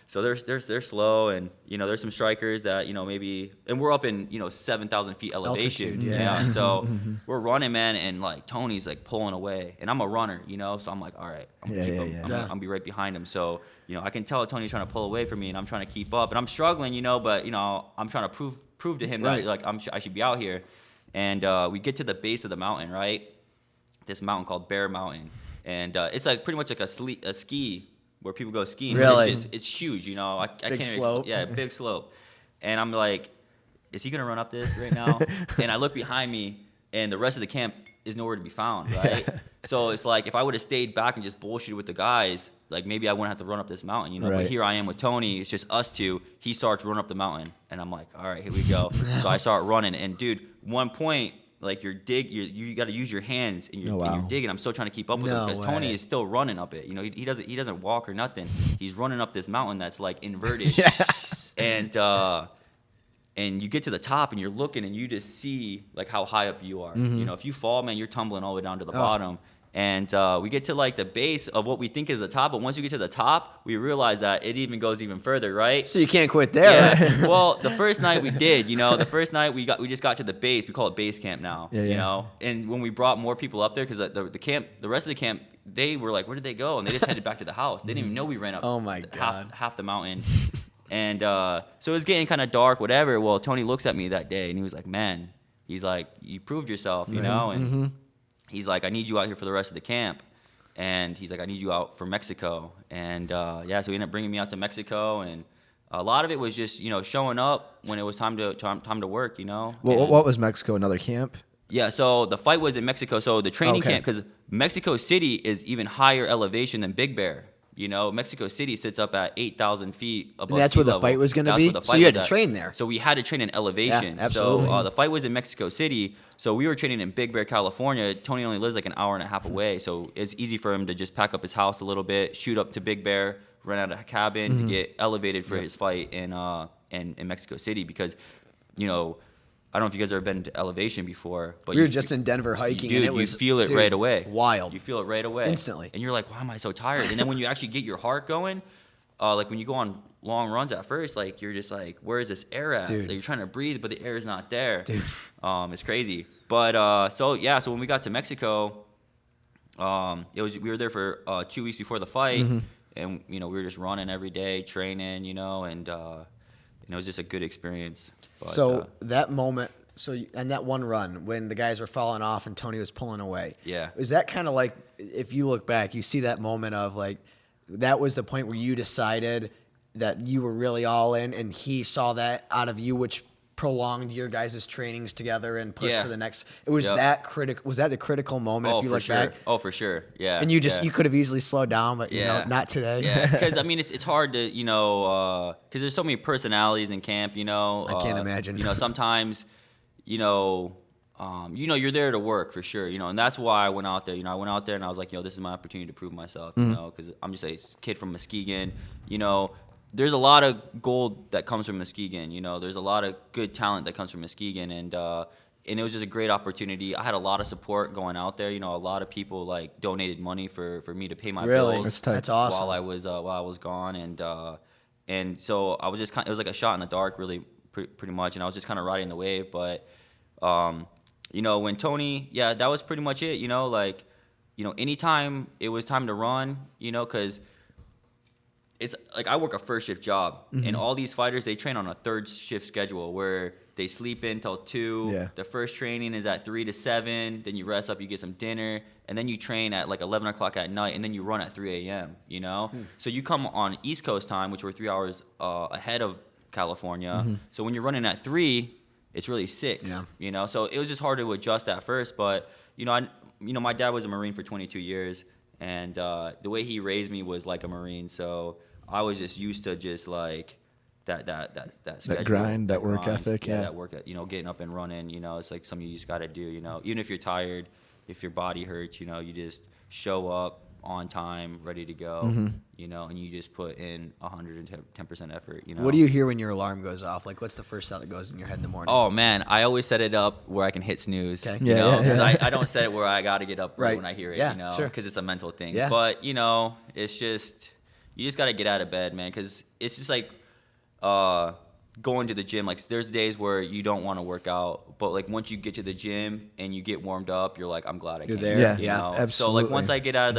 So they're slow, and there's some strikers that maybe, and we're up in 7,000 feet elevation. Altitude, So we're running, man, and like Tony's like pulling away, and I'm a runner, so I'm like, all right, I'm gonna keep him. I'm gonna be right behind him. So I can tell Tony's trying to pull away from me, and I'm trying to keep up, and I'm struggling, but I'm trying to prove to him that like I should be out here. And we get to the base of the mountain, right? This mountain called Bear Mountain, and it's like pretty much like a ski where people go skiing. Really? It's huge, I Big can't slope. Yeah, big slope. And I'm like, is he gonna run up this right now? And I look behind me, and the rest of the camp is nowhere to be found, right? So it's like, if I would have stayed back and just bullshitted with the guys, like maybe I wouldn't have to run up this mountain, But here I am with Tony. It's just us two. He starts running up the mountain, and I'm like, all right, here we go. So I start running, and dude, one point, like you got to use your hands, and you're digging. I'm still trying to keep up with him because Tony is still running up it. He doesn't walk or nothing. He's running up this mountain that's like inverted, and you get to the top, and you're looking, and you just see like how high up you are. If you fall, man, you're tumbling all the way down to the bottom. And we get to like the base of what we think is the top, but once you get to the top, we realize that it even goes even further, right? So you can't quit there. Yeah. Well, the first night we did, the first night we just got to the base. We call it base camp now, And when we brought more people up there, because the rest of the camp, they were like, where did they go? And they just headed back to the house. They didn't even know we ran up. Oh my God. half the mountain. And so it was getting kind of dark, whatever. Well, Tony looks at me that day, and he was like, man, he's like, you proved yourself, and he's like, I need you out here for the rest of the camp. And he's like, I need you out for Mexico. And so he ended up bringing me out to Mexico. And a lot of it was just, showing up when it was time to work, Well, what was Mexico, another camp? Yeah, so the fight was in Mexico. So the training camp, because Mexico City is even higher elevation than Big Bear. Mexico City sits up at 8,000 feet above sea level. And that's where the fight was going to be? So you had to train there. So we had to train in elevation. Yeah, absolutely. So the fight was in Mexico City. So we were training in Big Bear, California. Tony only lives like an hour and a half away. So it's easy for him to just pack up his house a little bit, shoot up to Big Bear, rent out a cabin to get elevated for his fight in Mexico City. Because, I don't know if you guys have ever been to elevation before, but we were just in Denver hiking, dude, and it was, you feel it right away. Wild. You feel it right away. Instantly. And you're like, why am I so tired? And then when you actually get your heart going, like when you go on long runs at first, like you're just like, where is this air at? Dude. Like, you're trying to breathe, but the air is not there. Dude. It's crazy. But so when we got to Mexico, we were there for 2 weeks before the fight, and we were just running every day, training, and it was just a good experience. But, so that moment. And that one run when the guys were falling off and Tony was pulling away. Yeah. Is that kind of like, if you look back, you see that moment of like, that was the point where you decided that you were really all in, and he saw that out of you, which prolonged your guys' trainings together and pushed for the next. It was that critical. Was that the critical moment? If you look back? Oh, for sure. Yeah. And you could have easily slowed down, but not today. Yeah. Because it's hard to because there's so many personalities in camp. I can't imagine. Sometimes. You're there to work for sure, and that's why I went out there. I went out there and I was like, this is my opportunity to prove myself, because I'm just a kid from Muskegon. There's a lot of gold that comes from Muskegon. There's a lot of good talent that comes from Muskegon, and it was just a great opportunity. I had a lot of support going out there. A lot of people like donated money for me to pay my bills. That's awesome. While I was gone, and so I was just it was like a shot in the dark, really. Pretty much, and I was just kind of riding the wave. But when Tony, that was pretty much it. Anytime it was time to run, because it's like I work a first shift job, and all these fighters, they train on a third shift schedule where they sleep in till 2. Yeah. The first training is at 3 to 7. Then you rest up, you get some dinner, and then you train at like 11 o'clock at night, and then you run at 3 a.m. So you come on East Coast time, which we're 3 hours ahead of California. So when you're running at 3, it's really 6. Yeah. You know, so it was just hard to adjust at first. But my dad was a Marine for 22 years, and the way he raised me was like a Marine. So I was just used to just like that schedule, grind, that work grind. ethic, yeah. That work, getting up and running. It's like something you just got to do. Even if you're tired, if your body hurts, you just show up on time, ready to go. And you just put in 110% effort. What do you hear when your alarm goes off? Like, what's the first thought that goes in your head in the morning? Oh man, I always set it up where I can hit snooze. Okay. Because I don't set it where I got to get up right when I hear it. Yeah, sure. Because it's a mental thing. Yeah. But it's just you just got to get out of bed, man. Because it's just like going to the gym. Like there's days where you don't want to work out, but like once you get to the gym and you get warmed up, you're like, I'm glad I came. There. Yeah, You know? absolutely. So like once I get out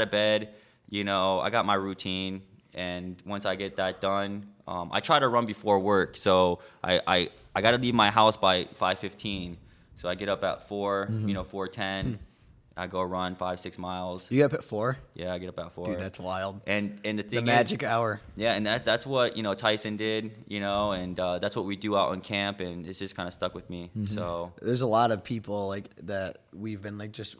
of bed, I got my routine, and once I get that done, I try to run before work. So I got to leave my house by 5:15. So I get up at 4:10. I go run 5-6 miles. You get up at 4? Yeah, I get up at 4. Dude, that's wild. And the thing The is, magic hour. yeah, and that's what Tyson did, and that's what we do out on camp, and it's just kind of stuck with me. So There's a lot of people like that we've been like just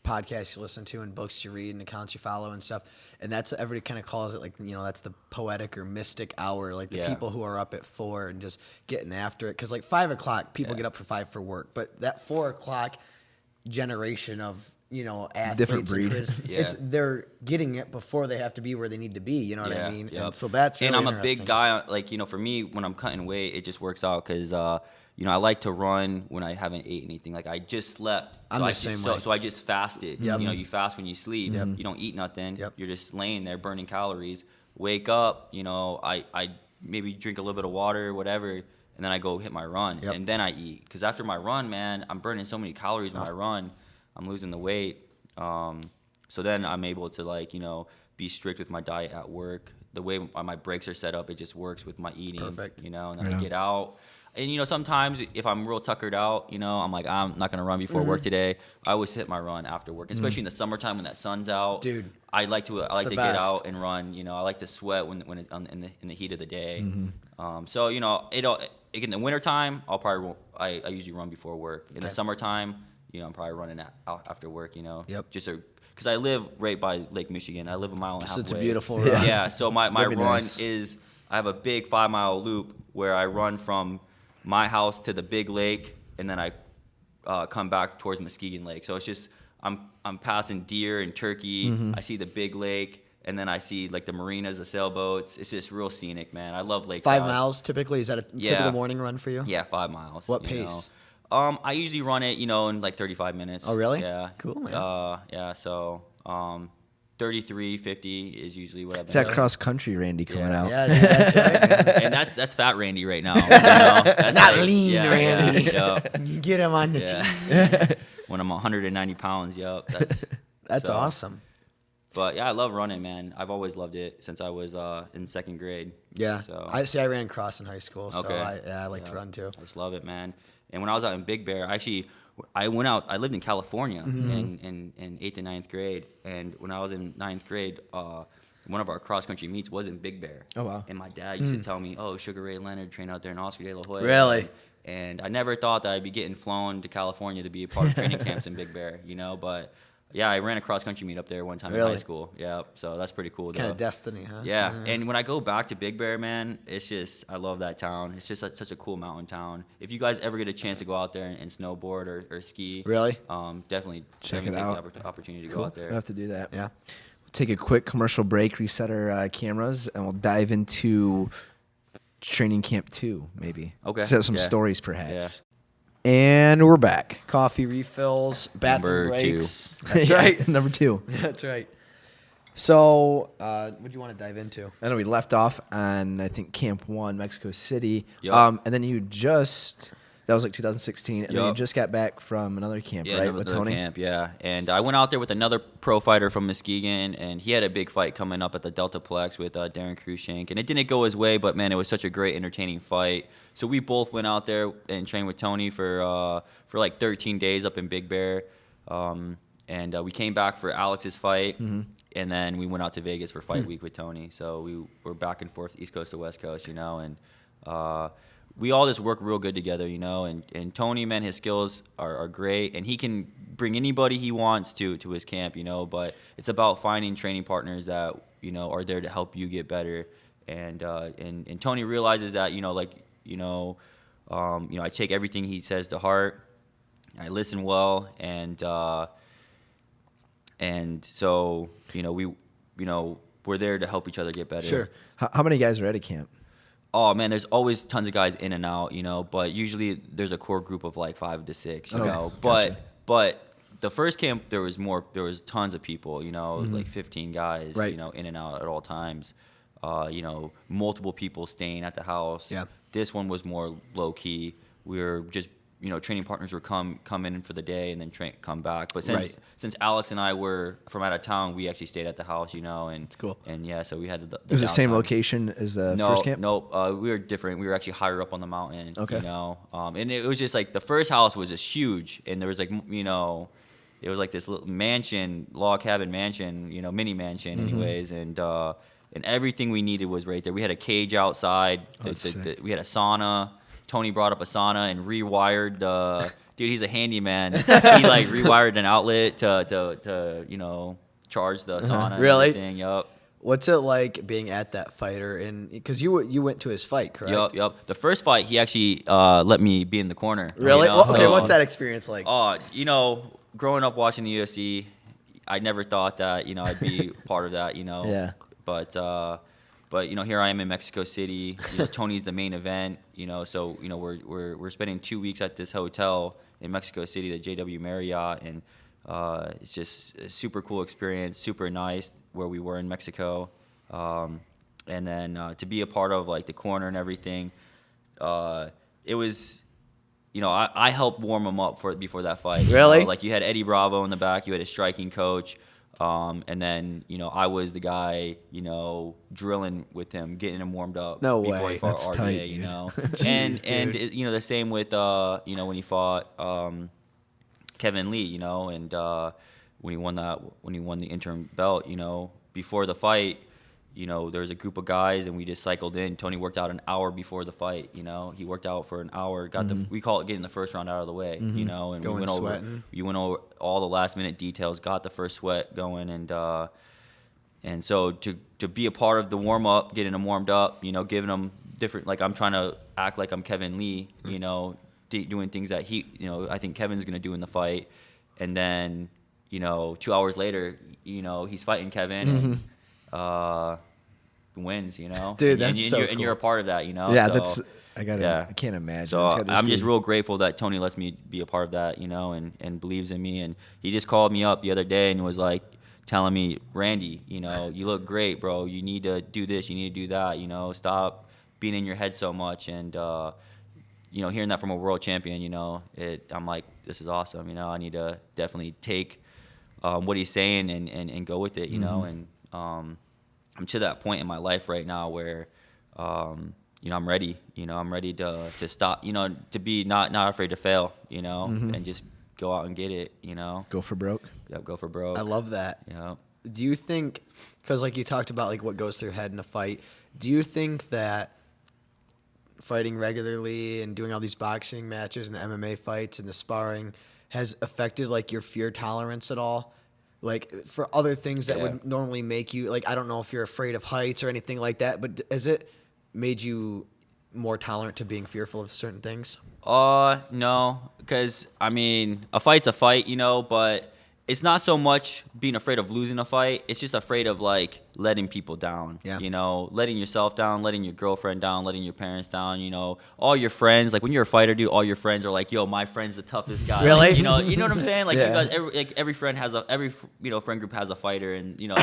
podcasts you listen to and books you read and accounts you follow and stuff, and that's everybody kind of calls it like that's the poetic or mystic hour, like the Yeah. people who are up at 4 and just getting after it, because like 5 o'clock people get up for 5 for work, but that 4 o'clock generation of athletes Different and breed. kids, Yeah. they're getting it before they have to be where they need to be, you know what I mean? Yep. And so that's really and I'm a big interesting. guy. Like for me, when I'm cutting weight, it just works out because I like to run when I haven't ate anything. Like I just slept. I'm so the I same so, way. So I just fasted. Yep. You fast when you sleep. Yep. You don't eat nothing. Yep. You're just laying there burning calories. Wake up. I maybe drink a little bit of water or whatever, and then I go hit my run, Yep. and then I eat. Because after my run, man, I'm burning so many calories when I run. I'm losing the weight. So then I'm able to be strict with my diet at work. The way my breaks are set up, it just works with my eating. Perfect. And then I get out. And sometimes if I'm real tuckered out, I'm like, I'm not gonna run before work today. I always hit my run after work, especially in the summertime when that sun's out. Dude, I like to the get best. out and run. I like to sweat when it's in the heat of the day. So in the wintertime, I usually run before work. In the summertime, I'm probably running out after work. Yep. Just because I live right by Lake Michigan. I live a mile and a half So it's a away. beautiful run. Yeah. So my Very run nice. is, I have a big 5-mile loop where I run from my house to the big lake, and then I come back towards Muskegon Lake. So it's just I'm passing deer and turkey. I see the big lake, and then I see like the marinas, the sailboats. It's just real scenic, man. I love lakes. 5 miles typically, is that a Yeah. typical morning run for you? Yeah, 5 miles. What you pace? know. I usually run it, in like 35 minutes. Oh, really? Yeah. Cool, man. Yeah. So 33, 50 is usually what I've It's been that cross country Randy coming out. Yeah, dude, that's right, man. and that's fat Randy right now. That's Not lean Randy. Yeah, You get him on the team. yeah. When I'm 190 pounds, yep. That's so. awesome. But yeah, I love running, man. I've always loved it since I was in 2nd grade. Yeah. So I ran cross in high school, so Okay. I like to run too. I just love it, man. And when I was out in Big Bear, I went out. I lived in California in 8th and 9th grade. And when I was in 9th grade, one of our cross country meets was in Big Bear. Oh, wow. And my dad used to tell me, "Oh, Sugar Ray Leonard trained out there in Oscar De La Hoya." Really? And I never thought that I'd be getting flown to California to be a part of training camps in Big Bear, But yeah, I ran a cross country meet up there one time in Really? high school. Yeah, so that's pretty cool. Kind though. of destiny, huh? Yeah, and when I go back to Big Bear, man, it's just, I love that town. It's just such a cool mountain town. If you guys ever get a chance to go out there and snowboard or ski, Really? definitely Check take it out. the opportunity to Cool. go out We'll there. have to do that. Yeah. We'll take a quick commercial break, reset our cameras, and we'll dive into training camp 2, maybe. Okay. Set some Yeah. stories, perhaps. And we're back. Coffee refills, bathroom Number 2. breaks. That's Yeah, right. Number 2. That's right. So, what do you want to dive into? I know we left off on, I think, Camp 1, Mexico City. Yup. And then that was like 2016, and then you Yup. just got back from another camp, Yeah, right, another with Tony? camp, yeah. And I went out there with another pro fighter from Muskegon, and he had a big fight coming up at the Deltaplex with Darren Cruikshank. And it didn't go his way, but, man, it was such a great, entertaining fight. So we both went out there and trained with Tony for like 13 days up in Big Bear. And we came back for Alex's fight, and then we went out to Vegas for fight week with Tony. So we were back and forth, East Coast to West Coast, and we all just work real good together, you know. And Tony, man, his skills are great, and he can bring anybody he wants to his camp, you know. But it's about finding training partners that, you know, are there to help you get better. And Tony realizes that, you know, like, I take everything he says to heart. I listen well, and so, you know, we're there to help each other get better. Sure. How many guys are at a camp? Oh man, there's always tons of guys in and out, you know, but usually there's a core group of like 5 to 6, you know. Gotcha. But the first camp there was tons of people, you know, like 15 guys, Right. you know, in and out at all times. You know, multiple people staying at the house. Yeah. This one was more low key. We were just, you know, training partners would come in for the day and then come back. But since Alex and I were from out of town, we actually stayed at the house, you know, and That's cool. And yeah, so we had the Is it the same downtime. location as the No, first camp? no, we were different. We were actually higher up on the mountain. Okay. You know, and it was just like the first house was just huge, and there was like, you know, it was like this little mansion, log cabin mansion, you know, mini mansion, anyways, and everything we needed was right there. We had a cage outside. We had a sauna. Tony brought up a sauna and rewired the. Dude, he's a handyman. He like rewired an outlet to you know, charge the sauna. Really? And everything. Yup. What's it like being at that fighter? And because you went to his fight, correct? Yup. The first fight, he actually let me be in the corner. Really? You know? Well, okay. So, What's that experience like? you know, growing up watching the UFC, I never thought that, you know, I'd be part of that, you know. Yeah. But you know, here I am in Mexico City. You know, Tony's the main event. You know, so you know we're spending 2 weeks at this hotel in Mexico City, the JW Marriott, and it's just a super cool experience, super nice where we were in Mexico, and then to be a part of like the corner and everything, it was. You know, I helped warm him up before that fight. Really? You know? Like you had Eddie Bravo in the back, you had a striking coach. And then, you know, I was the guy, you know, drilling with him, getting him warmed up. No before way. he fought That's RDA, tight, you dude. know. Jeez, and dude. you know, the same with, you know, when he fought Kevin Lee, you know, and when he won the interim belt, you know, before the fight, you know, there was a group of guys and we just cycled in. Tony worked out an hour before the fight, you know. He worked out for an hour, we call it getting the first round out of the way, you know, and Going we went sweating. over all the last minute details, got the first sweat going, and so to be a part of the warm up, getting him warmed up, you know, giving him different, like I'm trying to act like I'm Kevin Lee, you know, doing things that he, you know, I think Kevin's gonna do in the fight, and then, you know, 2 hours later, you know, he's fighting Kevin and wins, you know. Dude, and, that's so and you're a part of that, you know. Yeah, So, I can't imagine. so It's gotta I'm just be- real grateful that Tony lets me be a part of that, you know, and believes in me. And he just called me up the other day and was like telling me, Randy, you know, you look great, bro. You need to do this. You need to do that. You know, stop being in your head so much. And you know, hearing that from a world champion, you know, I'm like, this is awesome. You know, I need to definitely take what he's saying and go with it. You know, and I'm to that point in my life right now where. You know, I'm ready. You know, I'm ready to stop. You know, to be not afraid to fail. You know, and just go out and get it. You know, go for broke. yeah, go for broke. I love that. Yeah. Do you think, because like you talked about like what goes through your head in a fight, do you think that fighting regularly and doing all these boxing matches and the MMA fights and the sparring has affected like your fear tolerance at all? Like for other things that Yeah. would normally make you, like, I don't know if you're afraid of heights or anything like that, but has it made you more tolerant to being fearful of certain things? No, because I mean, a fight's a fight, you know, but it's not so much being afraid of losing a fight. It's just afraid of like letting people down. Yeah. You know, letting yourself down, letting your girlfriend down, letting your parents down. You know, all your friends. Like when you're a fighter, dude, all your friends are like, "Yo, my friend's the toughest guy." Really? Like, you know what I'm saying? Like, Yeah. you guys, every friend has every friend group has a fighter, and you know,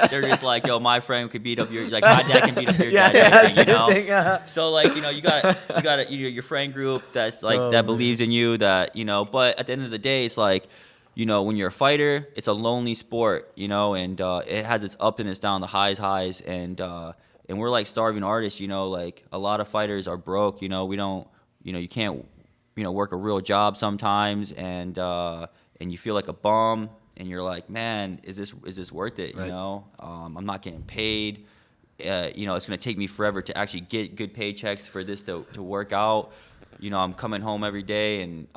they're just like, "Yo, my friend could beat up your my dad can beat up your dad." Type thing, you know? same thing. So like, you know, you got your friend group that's like that believes in you, that, you know, but at the end of the day, it's like, you know, when you're a fighter, it's a lonely sport, you know, and it has its up and its down, the highs, and we're like starving artists, you know, like a lot of fighters are broke, you know, we don't, you know, you can't, you know, work a real job sometimes, and you feel like a bum, and you're like, man, is this worth it? Right. You know, I'm not getting paid. you know, it's going to take me forever to actually get good paychecks for this to work out. You know, I'm coming home every day and,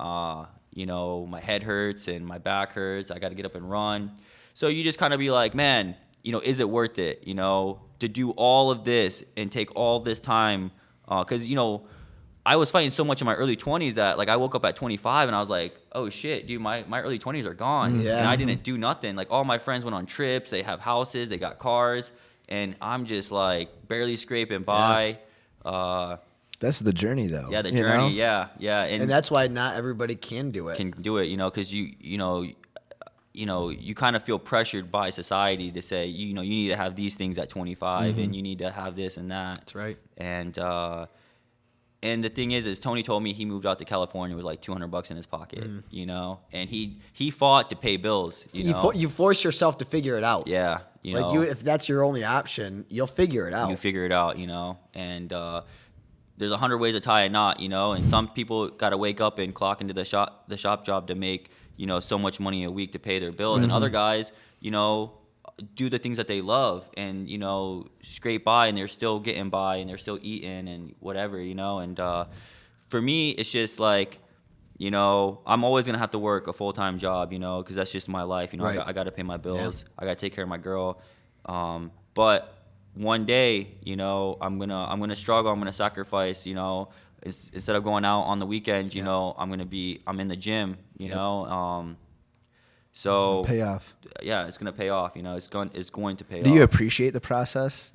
you know, my head hurts and my back hurts. I got to get up and run. So you just kind of be like, man, you know, is it worth it, you know, to do all of this and take all this time? Because, you know, I was fighting so much in my early 20s that, like, I woke up at 25 and I was like, oh, shit, dude, my early 20s are gone. Yeah. And I didn't do nothing. Like, all my friends went on trips. They have houses. They got cars. And I'm just, like, barely scraping by. That's the journey, though. Yeah, the journey. Know? Yeah. And that's why not everybody can do it. Can do it, you know, because you know, you kind of feel pressured by society to say, you know, you need to have these things at 25 and you need to have this and that. That's right. And the thing is Tony told me he moved out to California with like $200 in his pocket, you know, and he fought to pay bills, you know. You force yourself to figure it out. Yeah. You know, if that's your only option, you'll figure it out. you figure it out, you know, and there's 100 ways to tie a knot, you know, and some people got to wake up and clock into the shop job to make, you know, so much money a week to pay their bills. And other guys, you know, do the things that they love and, you know, scrape by and they're still getting by and they're still eating and whatever, you know. And for me, it's just like, you know, I'm always going to have to work a full-time job, you know, because that's just my life. You know, Right. I got to pay my bills. Yeah. I got to take care of my girl. But one day, you know, I'm gonna struggle. I'm gonna sacrifice. You know, instead of going out on the weekends, you know, I'm in the gym. You know, so Pay off. Yeah, it's gonna pay off. You know, it's going to pay off. Do you appreciate the process?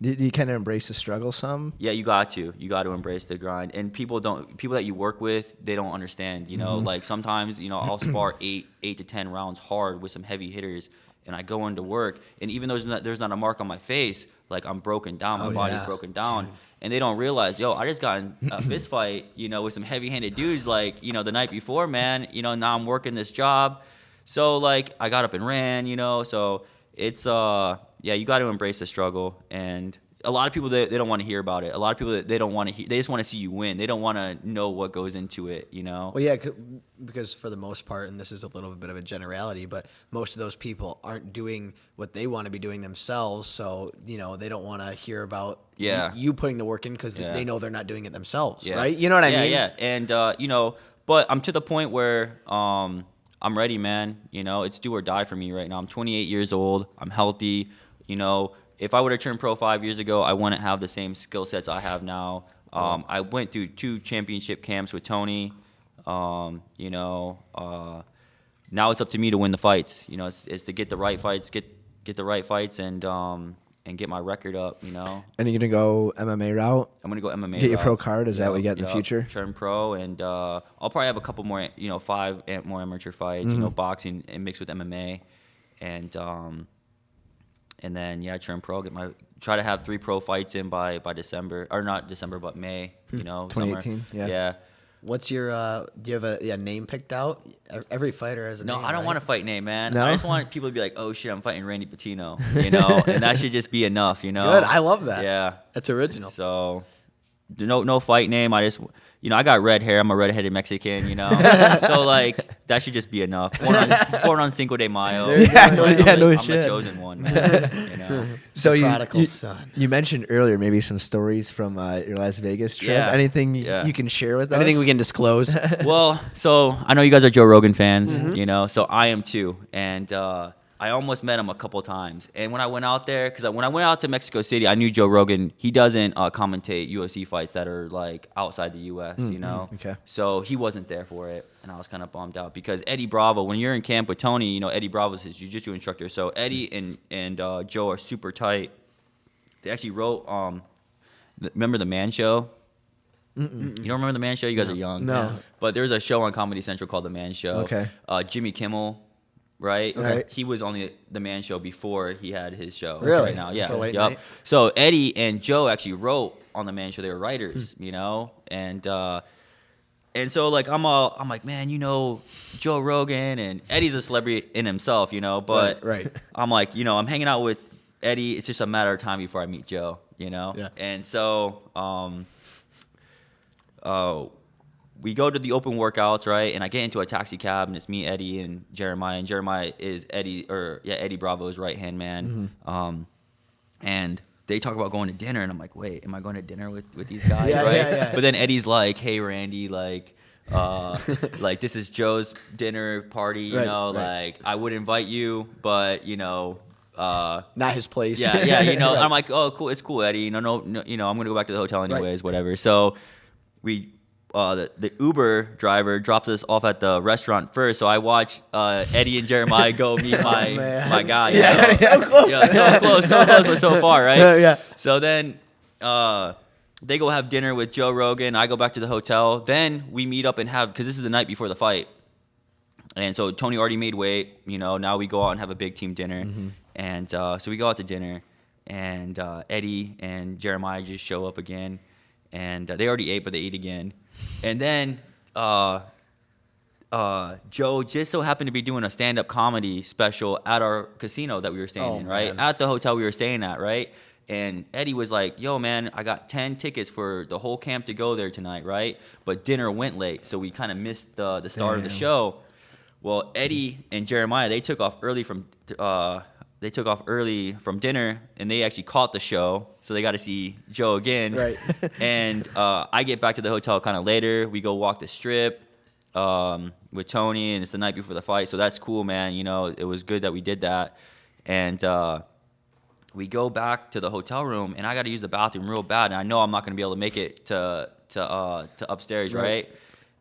Do you kind of embrace the struggle some? Yeah, you got to embrace the grind. And people that you work with, they don't understand. You know, like sometimes, you know, I'll spar 8 to 10 rounds hard with some heavy hitters. And I go into work, and even though there's not a mark on my face, like I'm broken down, my body's broken down, and they don't realize, yo, I just got in a fist fight, you know, with some heavy-handed dudes, like, you know, the night before, man, you know, now I'm working this job, so like I got up and ran, you know, so it's yeah, you got to embrace the struggle, and a lot of people they don't want to hear about it. A lot of people they don't want to they just want to see you win. They don't want to know what goes into it, you know. Well, yeah, because for the most part, and this is a little bit of a generality, but most of those people aren't doing what they want to be doing themselves. So, you know, they don't want to hear about you putting the work in because they know they're not doing it themselves, right? You know what I mean? Yeah, and you know, but I'm to the point where I'm ready, man. You know, it's do or die for me right now. I'm 28 years old. I'm healthy. You know, if I would have turned pro 5 years ago, I wouldn't have the same skill sets I have now. I went through 2 championship camps with Tony. You know, now it's up to me to win the fights. You know, it's to get the right fights, get the right fights, and get my record up. You know. And you're gonna go MMA route? I'm gonna go MMA. Get your pro card. Is that what you get in the future? Turn pro, and I'll probably have a couple more. You know, 5 more amateur fights. You know, boxing and mixed with MMA, and then turn pro. Try to have 3 pro fights in by December, or not December, but May. You know, 2018. Yeah. What's your do you have a name picked out? Every fighter has a name. No, I don't want to fight name, man. No? I just want people to be like, oh shit, I'm fighting Randy Pitino, you know, and that should just be enough, you know. Good, I love that. Yeah, that's original. So, no fight name. I just, you know, I got red hair. I'm a redheaded Mexican, you know. So like that should just be enough. Born on Cinco de Mayo. No shit. I'm the chosen one, man. You know. So prodigal son. You mentioned earlier maybe some stories from your Las Vegas trip. Yeah. Anything you can share with us? Anything we can disclose? Well, so I know you guys are Joe Rogan fans, you know, so I am too. And I almost met him a couple times. And when I went out there, because when I went out to Mexico City, I knew Joe Rogan, he doesn't commentate UFC fights that are like outside the U.S., you know? Okay. So he wasn't there for it. And I was kind of bummed out because Eddie Bravo, when you're in camp with Tony, you know, Eddie Bravo's his jiu-jitsu instructor. So Eddie and Joe are super tight. They actually wrote, remember The Man Show? You don't remember The Man Show? You guys are young. No. But there's a show on Comedy Central called The Man Show. Okay. Jimmy Kimmel, right? Okay. He was on the Man Show before he had his show. Really? Right now, yeah. For late Yep. night? So Eddie and Joe actually wrote on The Man Show. They were writers, you know? And so like I'm like, man, you know, Joe Rogan, and Eddie's a celebrity in himself, you know, but Right. I'm like, you know, I'm hanging out with Eddie. It's just a matter of time before I meet Joe, you know? Yeah. And so we go to the open workouts, right? And I get into a taxi cab, and it's me, Eddie, and Jeremiah. And Jeremiah is Eddie Bravo's right-hand man. And they talk about going to dinner, and I'm like, wait, am I going to dinner with these guys, Yeah, right? yeah, yeah. But then Eddie's like, hey, Randy, like, like this is Joe's dinner party, you Right, know, right. like I would invite you, but you know, Not his place. yeah, you know, Right. I'm like, oh, cool, it's cool, Eddie, no, you know, I'm gonna go back to the hotel anyways, whatever. So we. The Uber driver drops us off at the restaurant first, so I watch Eddie and Jeremiah go meet my guy. You know? So close, but so far, right? Yeah. So then they go have dinner with Joe Rogan. I go back to the hotel. Then we meet up and have, because this is the night before the fight, and so Tony already made weight. You know, now we go out and have a big team dinner, and so we go out to dinner, and Eddie and Jeremiah just show up again, and they already ate, but they ate again. And then Joe just so happened to be doing a stand-up comedy special at our casino that we were staying in, right? Man. At the hotel we were staying at, right? And Eddie was like, yo, man, I got 10 tickets for the whole camp to go there tonight, right? But dinner went late, so we kind of missed the start of the show. Well, Eddie and Jeremiah, they took off early from dinner, and they actually caught the show, so they got to see Joe again. Right. And I get back to the hotel kind of later. We go walk the strip with Tony, and it's the night before the fight, so that's cool, man. You know, it was good that we did that. And we go back to the hotel room, and I got to use the bathroom real bad, and I know I'm not going to be able to make it to upstairs, right?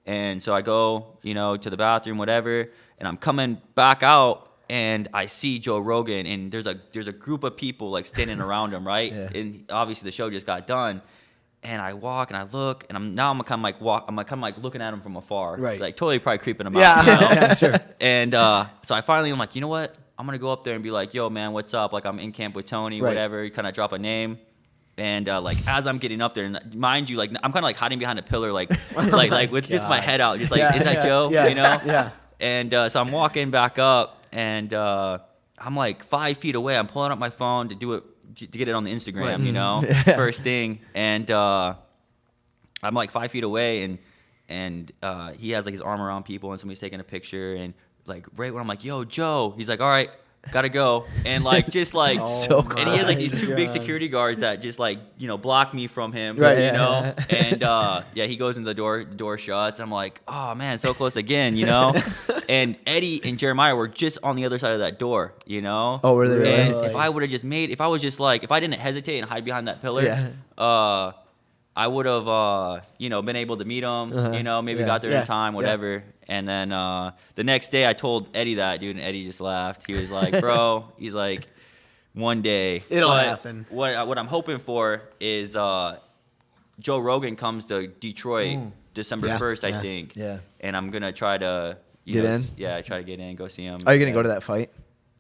And so I go, you know, to the bathroom, whatever, and I'm coming back out. And I see Joe Rogan, and there's a group of people like standing around him, right? Yeah. And obviously the show just got done, and I walk and I look, and I'm kind of like looking at him from afar, Right? Like totally probably creeping him Yeah, out, you know? yeah, sure. And so I finally I'm like, you know what? I'm gonna go up there and be like, yo, man, what's up? Like I'm in camp with Tony, Right. whatever. Kind of drop a name. And like as I'm getting up there, and mind you, like I'm kind of like hiding behind a pillar, like like with just my head out, just like, is that Joe? Yeah, You know? Yeah. And so I'm walking back up, and I'm like 5 feet away. I'm pulling up my phone to get it on the Instagram, Right. you know, first thing. And I'm like 5 feet away, and he has like his arm around people, and somebody's taking a picture. And like right when I'm like, yo, Joe, he's like, all right, gotta go. And like just like and he has like these two big security guards that just like, you know, block me from him, Right, you yeah. know. And yeah, he goes in the door shuts. I'm like, oh man, so close again, you know. And Eddie and Jeremiah were just on the other side of that door, you know. Oh, were they really? And Really? if I would have just made, if I didn't hesitate and hide behind that pillar, Yeah. I would have, you know, been able to meet him, you know, maybe Yeah. got there Yeah. in time, whatever. And then the next day I told Eddie that, dude, and Eddie just laughed. He was like, bro, he's like, one day. It'll But happen. What I'm hoping for is Joe Rogan comes to Detroit December Yeah, 1st, yeah. I think. Yeah. And I'm going to try to, you Get know, in? Yeah, try to get in, go see him. Are you gonna Yeah. go to that fight?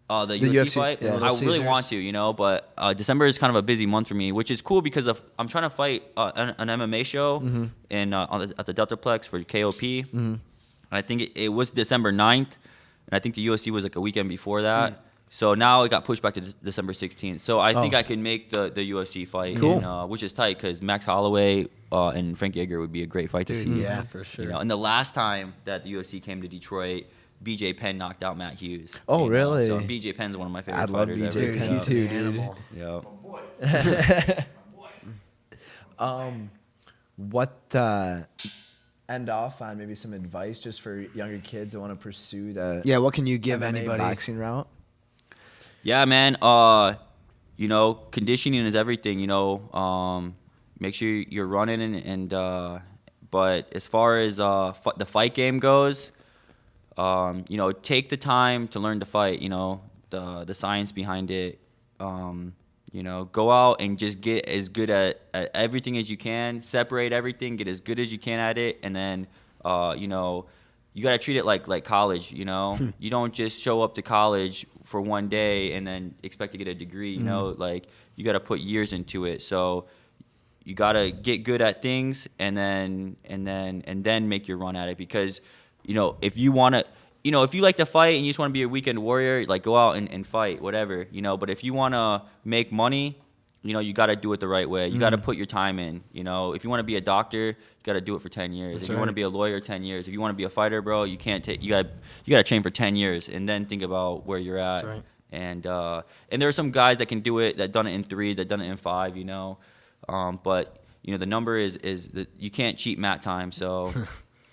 The The UFC, UFC, fight? yeah. I really Caesars. want to, you know, but December is kind of a busy month for me, which is cool because I'm trying to fight an MMA show at the Deltaplex for KOP. And I think it was December 9th, and I think the UFC was like a weekend before that. So now it got pushed back to December 16th. So I think I can make the UFC fight, Cool. and, which is tight because Max Holloway and Frankie Edgar would be a great fight to see. Yeah, for sure. You know, and the last time that the UFC came to Detroit, BJ Penn knocked out Matt Hughes. Oh, you know? really? So BJ Penn's one of my favorite I love fighters BJ ever. Dude, Penn he's too, an dude. animal. Yeah. What end off on maybe some advice just for younger kids that want to pursue the Yeah, what can you give MMA anybody? boxing route? Yeah, man. You know, conditioning is everything. You know, make sure you're running and but as far as the fight game goes, you know, take the time to learn to fight. You know, the science behind it. You know, go out and just get as good at everything as you can. Separate everything, get as good as you can at it, and then you know, you gotta treat it like college. You know, you don't just show up to college for one day and then expect to get a degree. You know, like you gotta put years into it. So you gotta get good at things and then make your run at it, because you know, if you wanna. You know, if you like to fight and you just want to be a weekend warrior, like go out and fight, whatever, you know. But if you want to make money, you know, you got to do it the right way. You got to put your time in, you know. If you want to be a doctor, you got to do it for 10 years. That's If you want to right. be a lawyer, 10 years. If you want to be a fighter, bro, you got to train for 10 years and then think about where you're at. That's right. And there are some guys that can do it, that done it in 3, that done it in 5, you know. But you know, the number is that you can't cheat mat time. So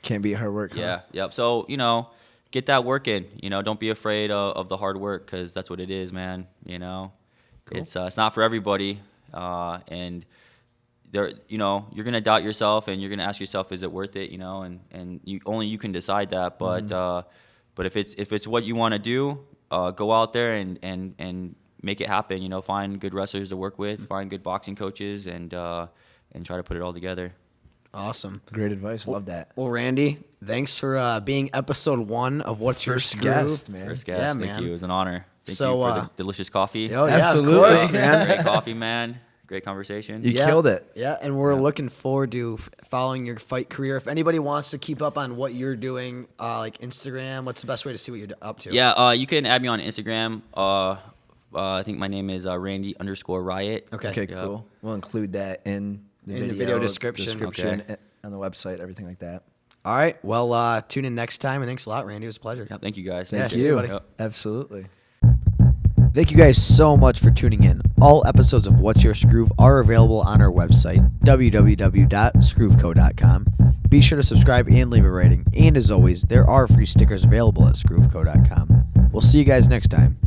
Can't beat hard work. yeah, yep. So you know, get that work in. You know, don't be afraid of the hard work, because that's what it is, man. You know, it's not for everybody, and there, you know, you're gonna doubt yourself, and you're gonna ask yourself, is it worth it? You know, and you can decide that. But but if it's what you want to do, go out there and make it happen. You know, find good wrestlers to work with, find good boxing coaches, and try to put it all together. Awesome. Great advice. Love that. Well, Randy, thanks for being episode 1 of What's Your First Screw. guest, man. First guest, Yeah, thank man. you. It was an honor. Thank So, you for the delicious coffee. Oh, yeah, Absolutely. of course, man. Great coffee, man. Great conversation. You killed it. Yeah, and we're looking forward to following your fight career. If anybody wants to keep up on what you're doing, like Instagram, what's the best way to see what you're up to? Yeah, you can add me on Instagram. I think my name is Randy_Riot. Okay. Okay, Yep. cool. We'll include that in the video description. Okay. on the website, everything like that. All right. Well, tune in next time, and thanks a lot, Randy. It was a pleasure. Yeah, thank you guys. Yeah, Thank see you, you. buddy. Yep. Absolutely. Thank you guys so much for tuning in. All episodes of What's Your Skroove are available on our website, www.skrooveko.com. Be sure to subscribe and leave a rating. And as always, there are free stickers available at skrooveko.com. We'll see you guys next time.